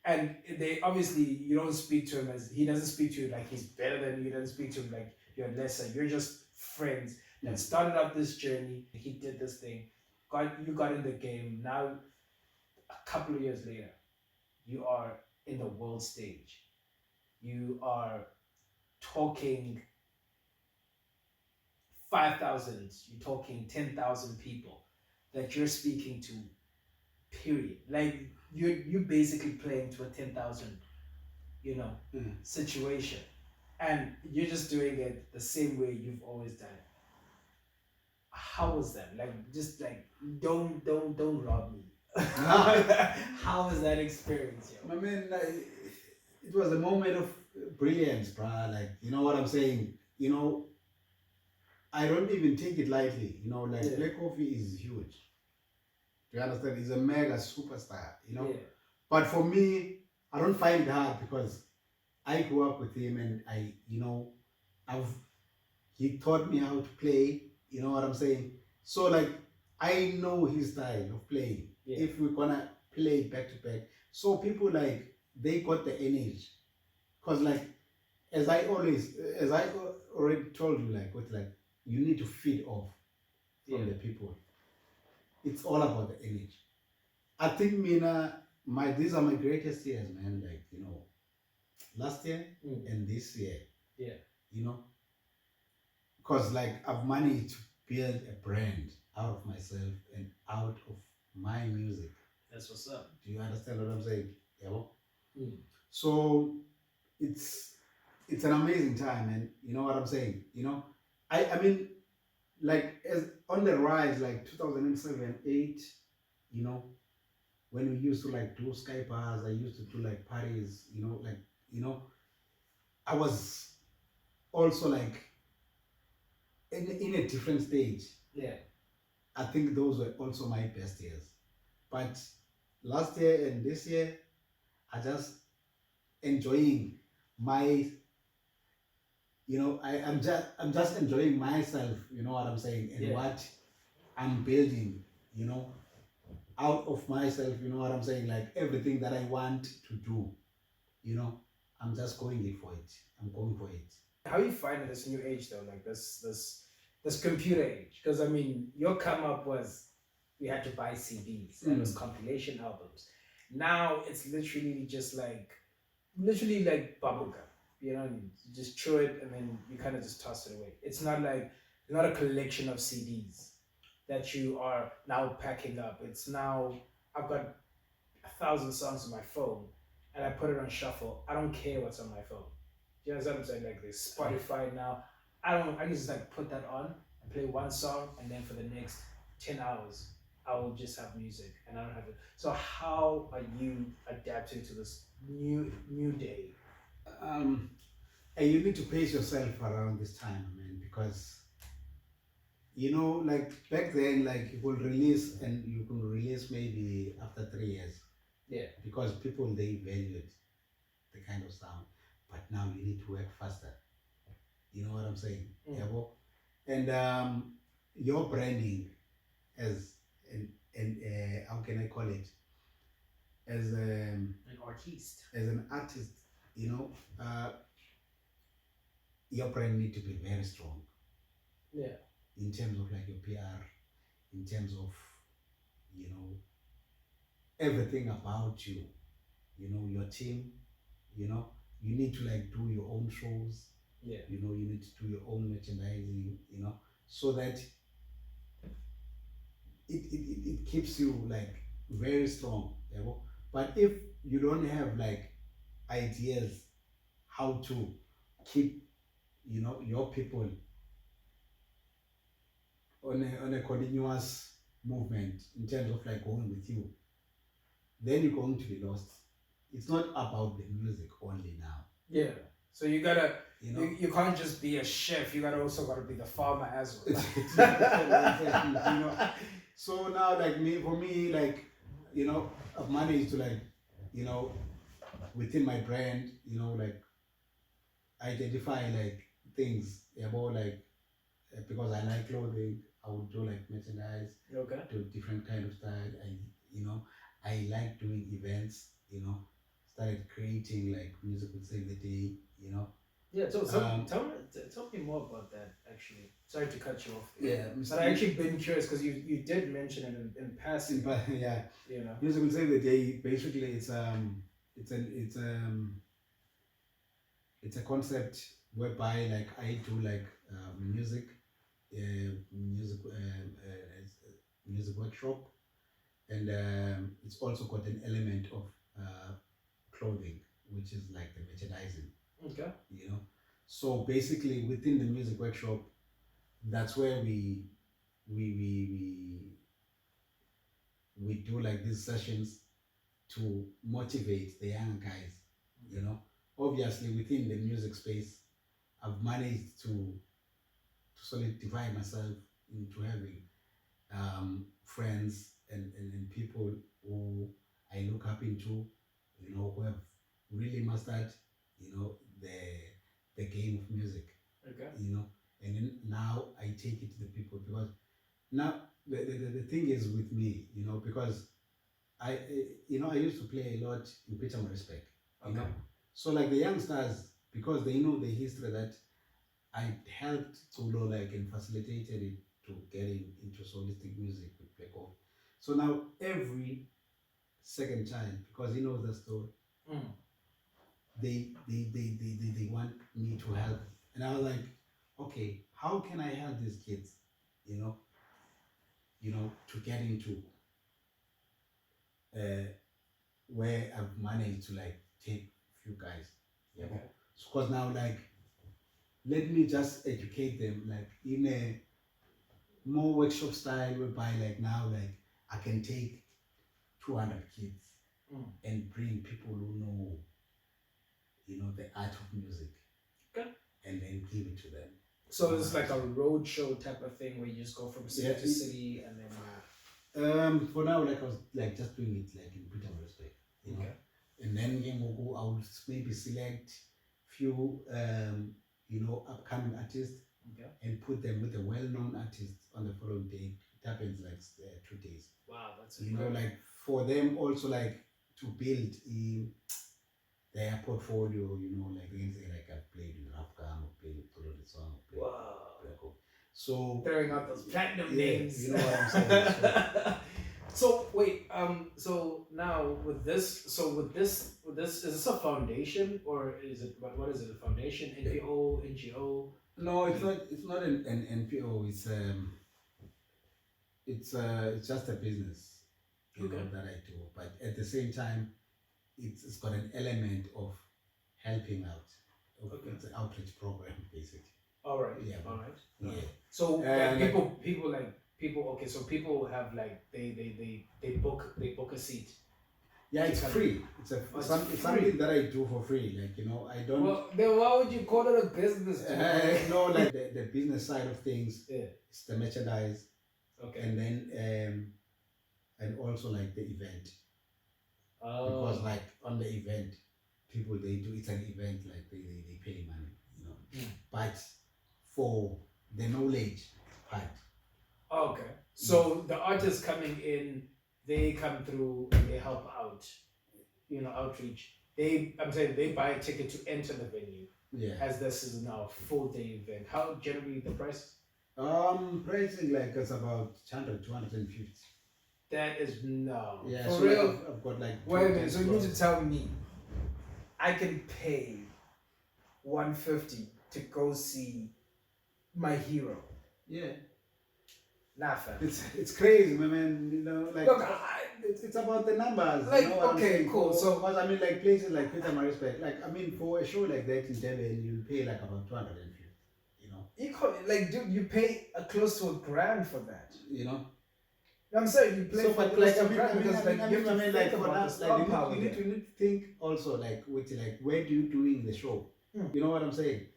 and they obviously you don't speak to him as he doesn't speak to you like he's better than you. He doesn't speak to him like you're lesser. You're just friends that started up this journey. He did this thing, you got in the game. Now a couple of years later, you are in the world stage. You are talking 5,000, you're talking 10,000 people that you're speaking to, period. Like you basically playing to a 10,000, situation. And you're just doing it the same way you've always done it. How was that? Like, just like, don't rob me. How was that experience, yo? I mean, it was a moment of brilliance, bruh. Like, you know what I'm saying? I don't even take it lightly. Like, Yeah. Black Coffee is huge. Do you understand? He's a mega superstar, Yeah. But for me, I don't find it hard because I grew up with him and he taught me how to play, you know what I'm saying? So like, I know his style of playing. Yeah. If we're gonna play back to back. So people like, they got the energy. Cause like, as I already told you, you need to feed off from the people. It's all about the energy. I think these are my greatest years, man. Like, last year and this year. Yeah. Because like, I've managed to build a brand out of myself and out of my music. That's what's up. Do you understand what I'm saying? Yeah. So it's an amazing time, and you know what I'm saying. I mean, like, as on the rise, like 2007, 8. When we used to like do Sky bars, I used to do like parties. I was also like in a different stage. Yeah. I think those were also my best years. But last year and this year, I just enjoying my, I'm just enjoying myself, you know what I'm saying, and what I'm building, out of myself, you know what I'm saying, like everything that I want to do, I'm just going in for it. I'm going for it. How are you finding this new age though, like this computer age? Because I mean, your come up was we had to buy CDs and it was compilation albums. Now it's literally just like bubblegum. You know what I mean? You just chew it and then you kind of just toss it away. It's not a collection of CDs that you are now packing up. It's now, I've got 1,000 songs on my phone and I put it on shuffle. I don't care what's on my phone. You know what I'm saying? Like there's Spotify now. I can just like put that on and play one song, and then for the next 10 hours I will just have music and I don't have it. So how are you adapting to this new day? And you need to pace yourself around this time, man, because like back then, like you could release and you could release maybe after 3 years. Yeah. Because people, they valued the kind of sound. But now you need to work faster. You know what I'm saying? Yeah. And your branding as how can I call it? As an artist. As an artist, your brand need to be very strong. Yeah. In terms of like your PR, in terms of everything about you, your team, you need to like do your own shows. Yeah. You need to do your own merchandising, so that it keeps you like very strong. But if you don't have like ideas how to keep your people on a continuous movement in terms of like going with you, then you're going to be lost. It's not about the music only now. Yeah. So you gotta, you can't just be a chef. You gotta be the farmer as well. So now, like for me, like I've managed to like within my brand, like identify like things about like because I like clothing, I would do like merchandise. Okay. Do different kind of style. I like doing events. Started creating like music would save the day. Yeah, so tell me more about that. Actually, sorry to cut you off. Yeah, But I actually been curious because you did mention it in passing. yeah, You know. music will say that they basically it's an it's a concept whereby like I do like music, music music workshop, and it's also got an element of clothing, which is like the merchandising. Okay. You know, so basically within the music workshop, that's where we we do like these sessions to motivate the young guys. You know, obviously within the music space, I've managed to solidify myself into having friends and people who I look up into, you know, who have really mastered, you know, the game of music, Okay. you know, and then now I take it to the people because now the thing is with me, you know, because you know, I used to play a lot in Peter Respect, you know, so like the youngsters, because they know the history that I helped Tulo like and facilitated it to getting into solistic music with Black Off. So now every second child, because he knows the story, they want me to help. And I was like, okay, how can I help these kids, you know, to get into where I've managed to like take few guys, you know, because now like let me just educate them like in a more workshop style whereby like now like I can take 200 kids and bring people who know, you know, the art of music, and then give it to them. So it's like a road show type of thing where you just go from city to city and then. For now, like I was like just doing it like in Britain respect, you know, and then I would maybe select few you know, upcoming artists and put them with a well-known artist on the following day. It happens like 2 days. Wow, that's you know, like for them also like to build in their portfolio. You know, like they can say like I've played with Afghan, or played with Tolo the song, or played with Black. So throwing out those platinum names. You know what I'm saying? So wait, so now with this, is this a foundation or is it what is it? A foundation, NPO, NGO? No, it's not. It's not an NPO. It's just a business, you know, that I do. But at the same time, it's got an element of helping out. It's an outreach program, basically. All right. Yeah. All right. Yeah. So like, people. Okay, so people have like they book a seat. Yeah, it's free. It's something that I do for free. Like, you know, I don't. Well, then why would you call it a business? No, like the business side of things. Yeah. It's the merchandise. Okay. And then and also like the event. Because like on the event, people it's an event, like they pay money, you know. But for the knowledge part. Okay. So the artists coming in, they come through and they help out, you know, outreach. I'm saying they buy a ticket to enter the venue. Yeah. As this is now a full day event. How generally the price? Pricing like it's about 100, 250. That is no. Yeah, for so real. Like I've got like. Wait a minute. So you need to tell me, I can pay 150 to go see my hero. Yeah. Nah, fam. It's crazy, man. You know, like. Look, it's about the numbers. Like, you know what okay, I'm saying? cool. So, because I mean, like places like Peter Respect, like I mean, for a show like that in Devon, you pay like about 250. You know. Like, dude, you pay close to $1,000 for that. You know. I'm saying you play so, for but like $1,000 because like you have to think like about the star power. you need to think also like with like where do you doing the show? You know what I'm saying?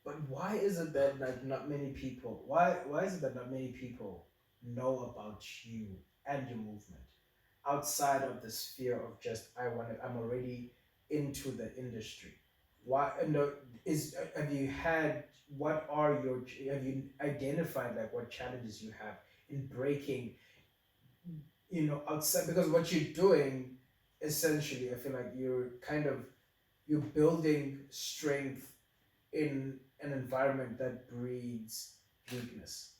But why is it that like not many people? Why is it that not many people know about you and your movement outside of the sphere of just I'm already into the industry? Why no have you identified like what challenges you have in breaking, you know, outside, because what you're doing essentially, I feel like you're building strength in an environment that breeds weakness.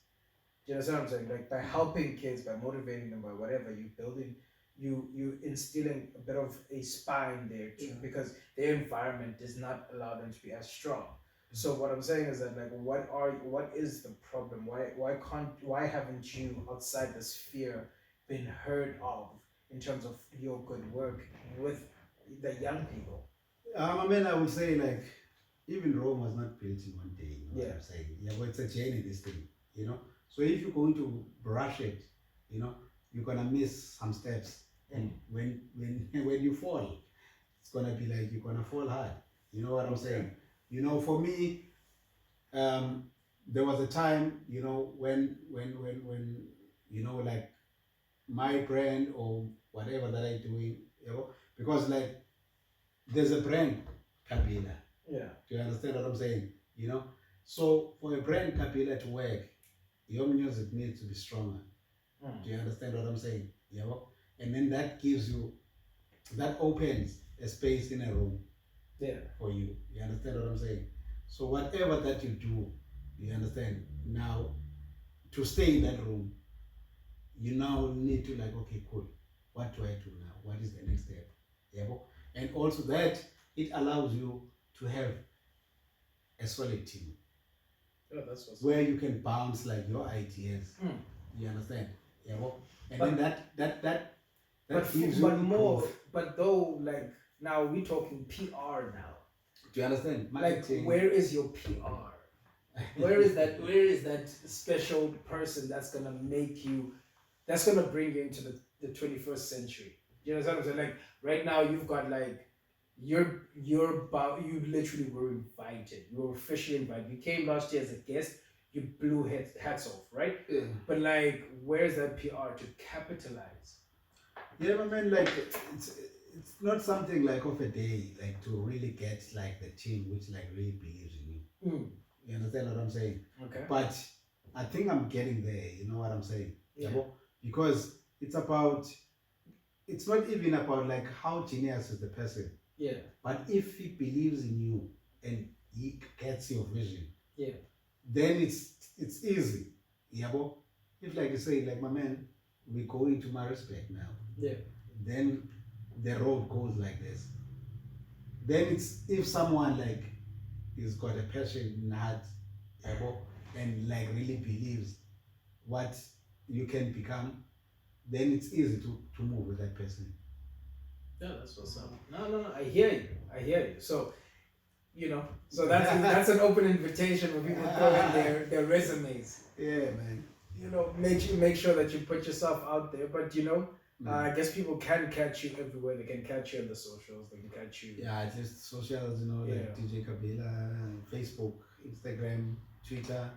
Do you understand what I'm saying? Like by helping kids, by motivating them, by whatever, you instilling a bit of a spine there too, because their environment does not allow them to be as strong. So what I'm saying is that like what is the problem? Why haven't you outside the sphere been heard of in terms of your good work with the young people? I mean, I would say like even Rome was not built in one day. You know what I'm saying? Yeah, but it's a journey. This thing, you know. So if you're going to brush it, you know, you're gonna miss some steps, and when when you fall, it's gonna be like you're gonna fall hard. You know what I'm saying? You know, for me, there was a time, you know, when you know, like my brand or whatever that I'm doing, you know, because like there's a brand Kabila. Yeah. Do you understand what I'm saying? You know, so for a brand Kabila to work, your music needs to be stronger. Do you understand what I'm saying? You know, and then that gives you, that opens a space in a room. Yeah. For you. You understand what I'm saying? So whatever that you do, you understand? Now, to stay in that room, you now need to like, okay, cool. What do I do now? What is the next step? Yeah. And also that it allows you to have a solid team. Oh, that's what's where you can bounce like your ideas. You understand? Yeah. And but, then that but gives but you more proof. but though like now we're talking PR now. Do you understand? Marketing. Like where is your PR? Where is that special person that's gonna make you, that's gonna bring you into the 21st century? You know what I'm saying? Like right now you've got like you literally were invited. You were officially invited. You came last year as a guest. You blew hats off, right? Yeah. But like, where's that PR to capitalize? Yeah, I mean, like it's not something like of a day, like to really get like the team which like really believes in you. You understand what I'm saying? Okay. But I think I'm getting there. You know what I'm saying? Yeah. Because it's not even about like how genius is the person. Yeah. But if he believes in you and he gets your vision, yeah, then it's easy. Yeah, but if like you say, like my man, we go into my respect now. Yeah. Then the road goes like this. Then it's if someone like he's got a passion in heart, yeah, and like really believes what you can become, then it's easy to move with that person. Yeah, that's what's up. No, I hear you. So, you know, so that's an open invitation for people to throw in their resumes. Yeah, man. You know, make sure that you put yourself out there. But you know, I guess people can catch you everywhere. They can catch you on the socials. They can catch you. Yeah, just socials. You know, like DJ Kabila, Facebook, Instagram, Twitter,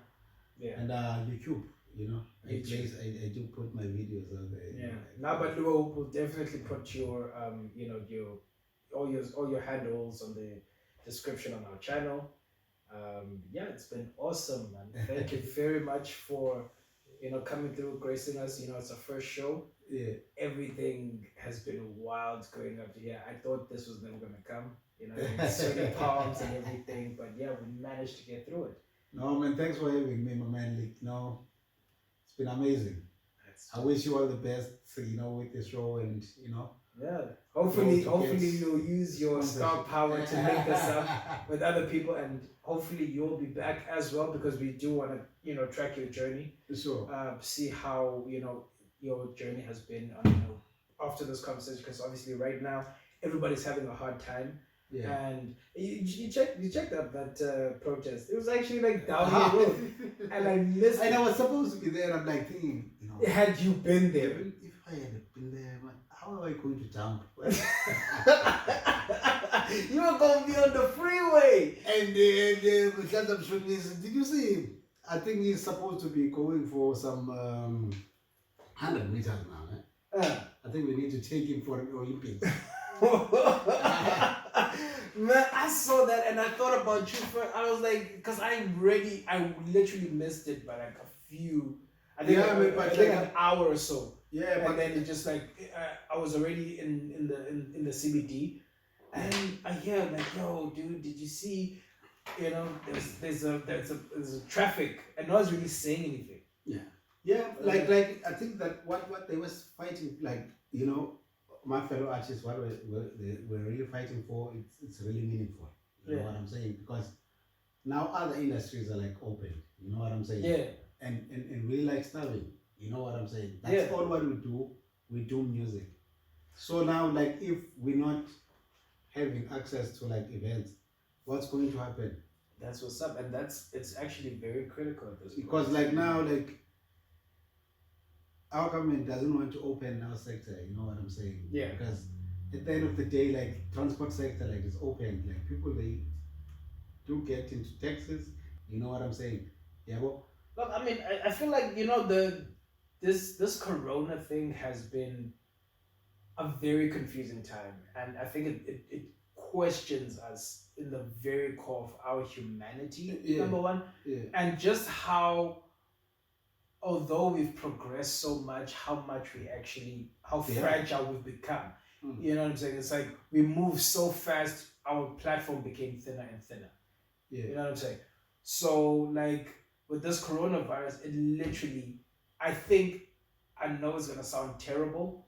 and YouTube. You know, I do put my videos out there. Yeah. Now, but we'll definitely put your you know, all your handles on the description on our channel. Yeah, it's been awesome, man. Thank you very much for, you know, coming through, gracing us. You know, it's our first show. Yeah. Everything has been wild going up to here. I thought this was never gonna come. You know, sweaty palms and everything, but yeah, we managed to get through it. No, man, thanks for having me, my man. Like, no. It's been amazing. I wish you all the best, you know, with the show and, you know. Yeah. Hopefully you'll use your star power to link us up with other people, and hopefully you'll be back as well, because we do want to, you know, track your journey. Sure. See how, you know, your journey has been on, you know, after this conversation, because obviously right now everybody's having a hard time. Yeah. And you checked out that protest. It was actually like down the road, and I missed it. And I was supposed to be there. I'm like thinking, you know, had you been there? If I had been there, man, how am I going to jump? You were going to be on the freeway. And the showed me, did you see him? I think he's supposed to be going for some 100 meters now. I think we need to take him for the Olympics. Man, I saw that and I thought about you first. I was like, because I literally missed it by like a few, I think an hour or so. Yeah, and then it just like I was already in the CBD, and I hear like, yo, dude, did you see You know, there's a traffic, and no one's really saying anything. Yeah, I think that what they was fighting, like, my fellow artists, what they were really fighting for, it's really meaningful. You know what I'm saying? Because now other industries are like open. You know what I'm saying? Yeah. And we like starving. You know what I'm saying? That's all what we do. We do music. So now, like, if we're not having access to like events, what's going to happen? That's what's up, and it's actually very critical at this Because point. like now, like, our government doesn't want to open our sector. You know what I'm saying? Yeah. Because at the end of the day, like, transport sector, like, is open. Like, people, they do get into taxes. You know what I'm saying? Yeah. Well, Look, I mean, I feel like this Corona thing has been a very confusing time, and I think it questions us in the very core of our humanity. Number one, and just how, although we've progressed so much, how fragile we've become. You know what I'm saying? It's like we move so fast, our platform became thinner and thinner. You know what I'm saying? So, like, with this coronavirus, it literally, I think, I know it's gonna sound terrible,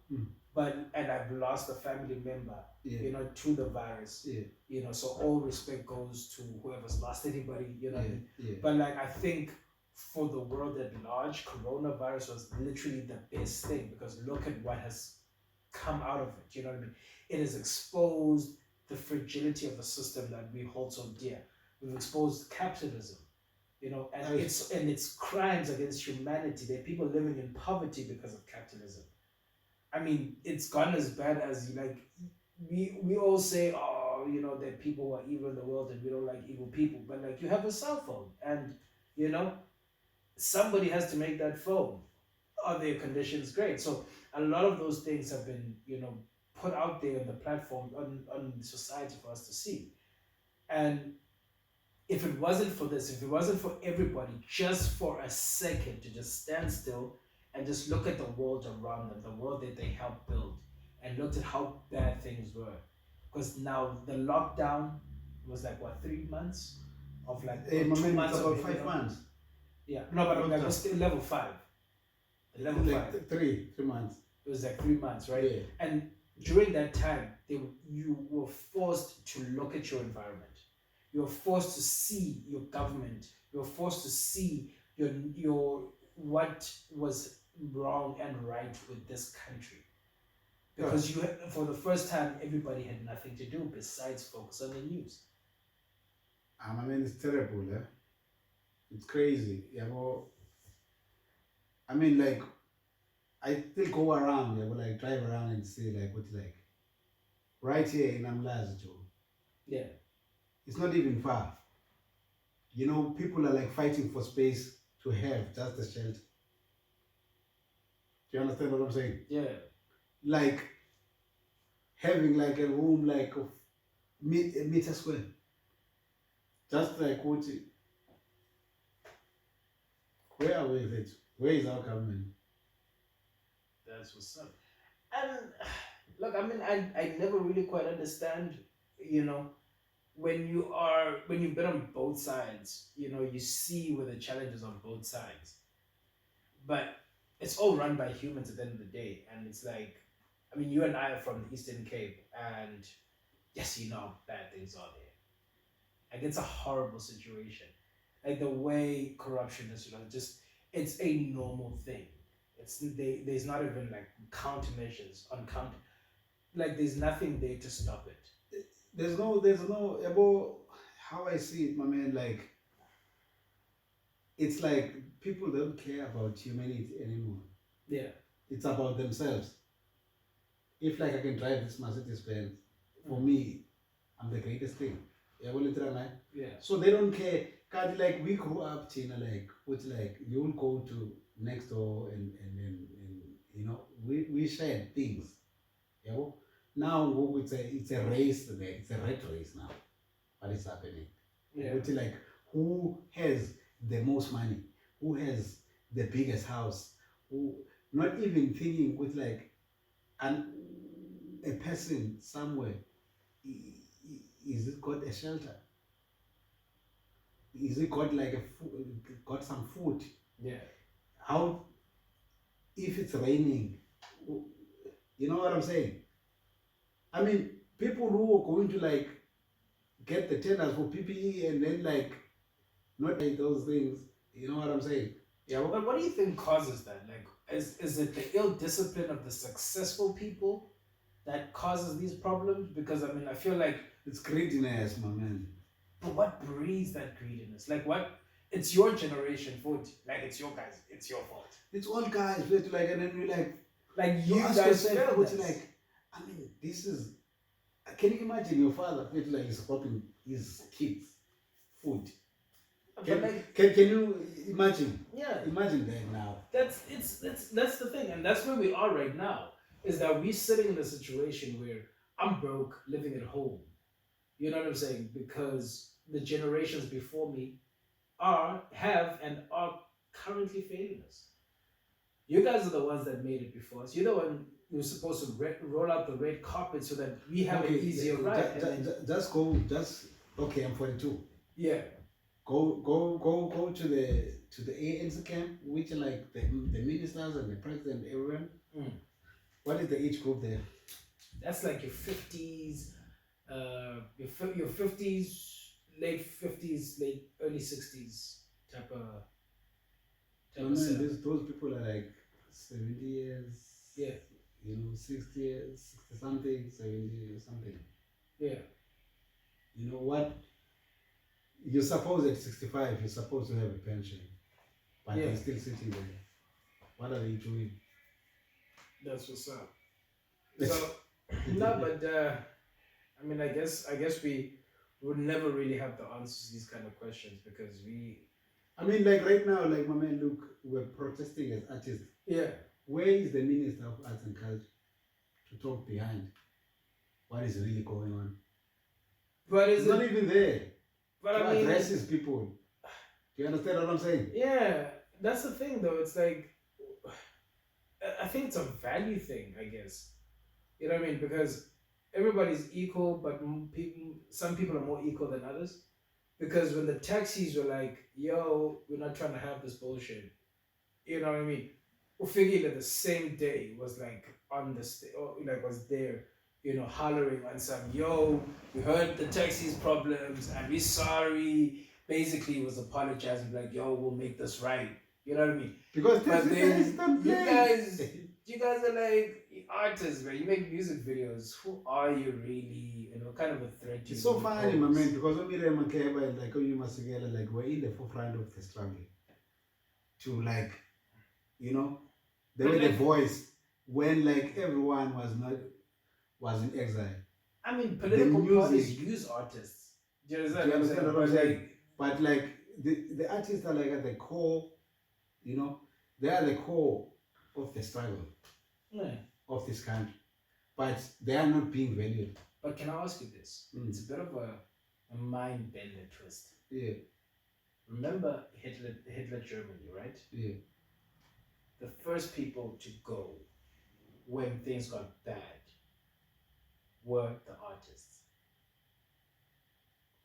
and I've lost a family member, to the virus. So all respect goes to whoever's lost anybody, what I mean? But like, I think for the world at large, coronavirus was literally the best thing, because look at what has come out of it. You know what I mean? It has exposed the fragility of a system that we hold so dear. We've exposed capitalism, and its crimes against humanity. There are people living in poverty because of capitalism. I mean, it's gone as bad as, like, we all say, oh, that people who are evil in the world and we don't like evil people. But like, you have a cell phone, and somebody has to make that phone. Are their conditions great? So a lot of those things have been, put out there on the platform, on society for us to see. And if it wasn't for this, if it wasn't for everybody just for a second to just stand still and just look at the world around them, the world that they helped build, and looked at how bad things were. Because now the lockdown was like, what, 3 months? Of like, 2 months about of 5 months. Yeah, no, but I'm like, we're still level 5. Level like 5. 3 months. It was like 3 months, right? Yeah. And during that time, you were forced to look at your environment. You were forced to see your government. You were forced to see your what was wrong and right with this country. Because for the first time, everybody had nothing to do besides focus on the news. I mean, it's terrible, eh? It's crazy. Yeah, well, I mean, like, I still go around, like, drive around and see, like, what's like. Right here in Amlazi, Joe. Yeah. It's not even far. People are like fighting for space to have just a shelter. Do you understand what I'm saying? Yeah. Like, having like a room like of a meter square. Just like what? Where are we with it? Where is our government? That's what's up. And look, I mean, I never really quite understand, when you've been on both sides, you see where the challenges on both sides. But it's all run by humans at the end of the day. And it's like, I mean, you and I are from the Eastern Cape, and yes, how bad things are there. Like, it's a horrible situation. Like, the way corruption is, it's a normal thing. There's not even like countermeasures on counter. Like, there's nothing there to stop it. There's no about how I see it, my man. Like, it's like people don't care about humanity anymore. Yeah. It's about themselves. If like I can drive this Mercedes Benz, for me, I'm the greatest thing. Yeah. So they don't care. Cause like we grew up, Tina, like with like you'll go to next door and we shared things. Now it's a race there. It's a red race now. What is happening? Yeah. With like who has the most money? Who has the biggest house? Who not even thinking with like a person somewhere is it got a shelter? Is it got like got some food? Yeah. How if it's raining? You know what I'm saying? I mean, people who are going to like get the tenders for PPE and then like not like those things. You know what I'm saying? Yeah, but what do you think causes that? Like, is it the ill discipline of the successful people that causes these problems? Because I mean, I feel like, It's greediness, my man. but what breeds that greediness? Like, what? It's your generation food. Like, it's your guys. It's your fault. It's all guys, but like, and then we Like, you you ask guys yourself, failed it's us. like, I mean, this is. Can you imagine your father feels like he's helping his kids food? But like, Can you imagine? yeah, Imagine that now. that's the thing, and that's where we are right now. Is that we're sitting in a situation where I'm broke, living at home. You know what I'm saying? Because the generations before me have and are currently failing us. You guys are the ones that made it before us. You're the one who's supposed to roll out the red carpet so that we have an easier ride. Just go. Just okay. I'm 42. Yeah. Go to the ANC camp, which are like the ministers and the president, everyone. Mm. What is the age group there? That's like your 50s, your 50s, late 50s, late early 60s type of. No, man, those people are like 70 years. Yeah. You know, 60 years, 60 something, 70 something. Yeah. You know what? You're supposed at 65, you're supposed to have a pension, but Yeah. they're still sitting there. What are they doing? That's what's up. So, no, but I mean, I guess we would never really have the answers to these kind of questions because I mean, like right now, like my man, look, we're protesting as artists. Yeah. Where is the Minister of Arts and Culture to talk behind what is really going on? But it's not even there. But to I mean, address these people. Do you understand what I'm saying? Yeah, that's the thing, though. It's like, I think it's a value thing, I guess. You know what I mean? Because everybody's equal, but some people are more equal than others. Because when the taxis were like, "Yo, we're not trying to have this bullshit," you know what I mean? Ufigile the same day was like on the was there, you know, hollering on some, "Yo, we heard the taxi's problems and we're sorry." Basically, was apologizing like, "Yo, we'll make this right." You know what I mean? Because but then you guys are like artists, man. You make music videos. Who are you really? You know, kind of a threat to. It's so funny, my man, because Mpilo Makanya and like Musiqsoldierentertainment, like we're in the forefront of the struggle to like, you know, they were the voice when like everyone was in exile. I mean, political parties use artists. Do you understand what I'm saying? But like the artists are like at the core, you know, they are the core of the struggle of this country. But they are not being valued. But can I ask you this? It's a bit of a mind bender twist. Yeah. Remember Hitler Germany, right? Yeah. The first people to go when things got bad were the artists.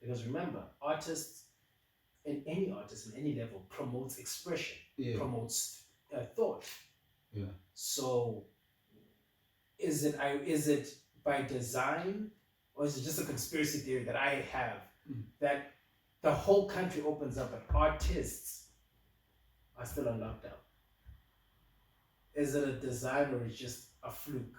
Because remember, artists, in any level, promotes expression, promotes thought. Yeah. So, is it by design, or is it just a conspiracy theory that I have that the whole country opens up and artists are still on lockdown? Is it a design or it's just a fluke?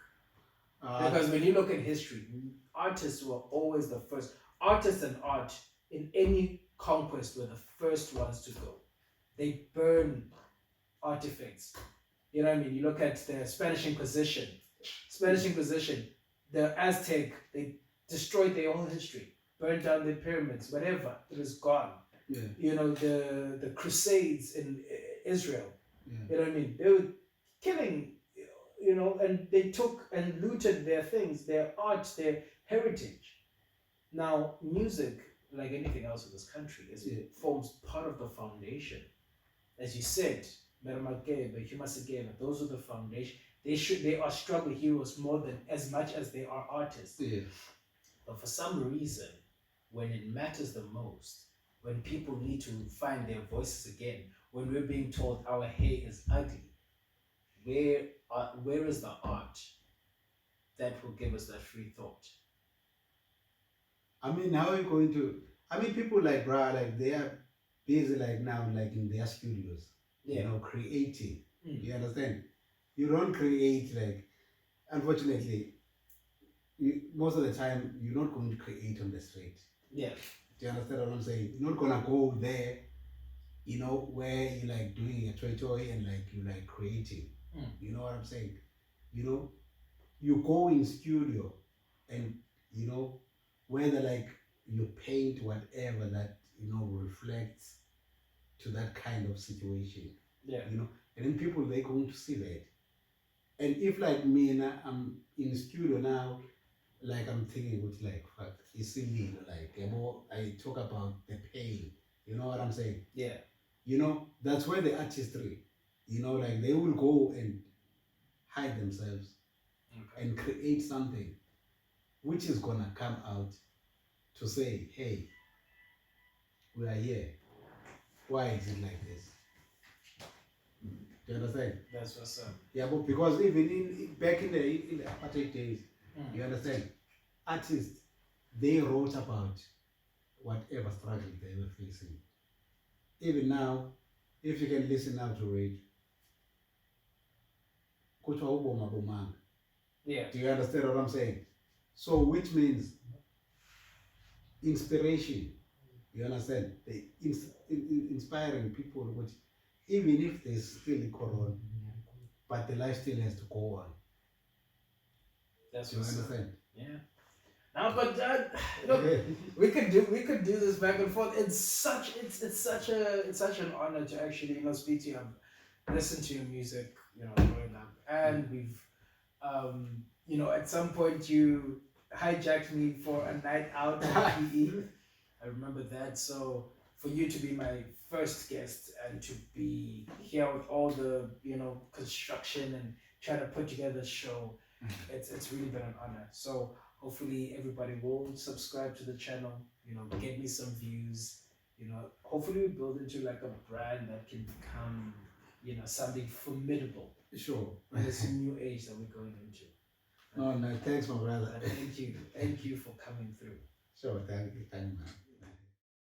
Because when you look at history, artists were always the first. Artists and art in any conquest were the first ones to go. They burn artifacts. You know what I mean? You look at the Spanish Inquisition. The Aztec, they destroyed their whole history, burned down their pyramids, whatever. It was gone. Yeah. You know, the Crusades in Israel. Yeah. You know what I mean? They were killing, you know, and they took and looted their things, their art, their heritage. Now, music, like anything else in this country, forms part of the foundation. As you said, Humoured, those are the foundation. They are struggle heroes more than as much as they are artists. Yeah. But for some reason, when it matters the most, when people need to find their voices again, when we're being told our hair is ugly, where is the art that will give us that free thought? I mean, how are you going to? I mean, people like bruh, like they are busy like now, like in their studios, Yeah. creating. Mm. You understand? You don't create like, unfortunately, most of the time you're not going to create on the street. Yeah. Do you understand what I'm saying? You're not gonna go there, where you like doing a toy and like you like creating. Mm. You know what I'm saying? You go in studio and whether like you paint whatever that reflects to that kind of situation. Yeah. And then people they're going to see that. And if like me now I'm in studio now, like I'm thinking with like fuck, you see me like I talk about the pain. You know what I'm saying? Yeah. That's where the artistry, like they will go and hide themselves and create something which is gonna come out to say, hey, we are here. Why is it like this? Do you understand? That's what's up. Yeah, but because even back in the apartheid days, you understand, artists they wrote about whatever struggle they were facing. Even now, if you can listen now to radio, kuthiwa uboma bomanga. Yeah. Do you understand what I'm saying? So, which means inspiration. You understand? They inspiring people, which even if there's still a corona, but the life still has to go on. That's Do you understand? Yeah. Now, but we could do this back and forth. It's such an honor to actually speak to you. I've listened to your music, growing up, and we've at some point you hijacked me for a night out at PE. I remember that. So for you to be my first guest and to be here with all the construction and trying to put together a show, it's really been an honor. So hopefully everybody will subscribe to the channel. Get me some views. Hopefully we build into like a brand that can become something formidable. Sure. In this new age that we're going into. No, thanks, my brother. Thank you for coming through. Sure, thank you, man.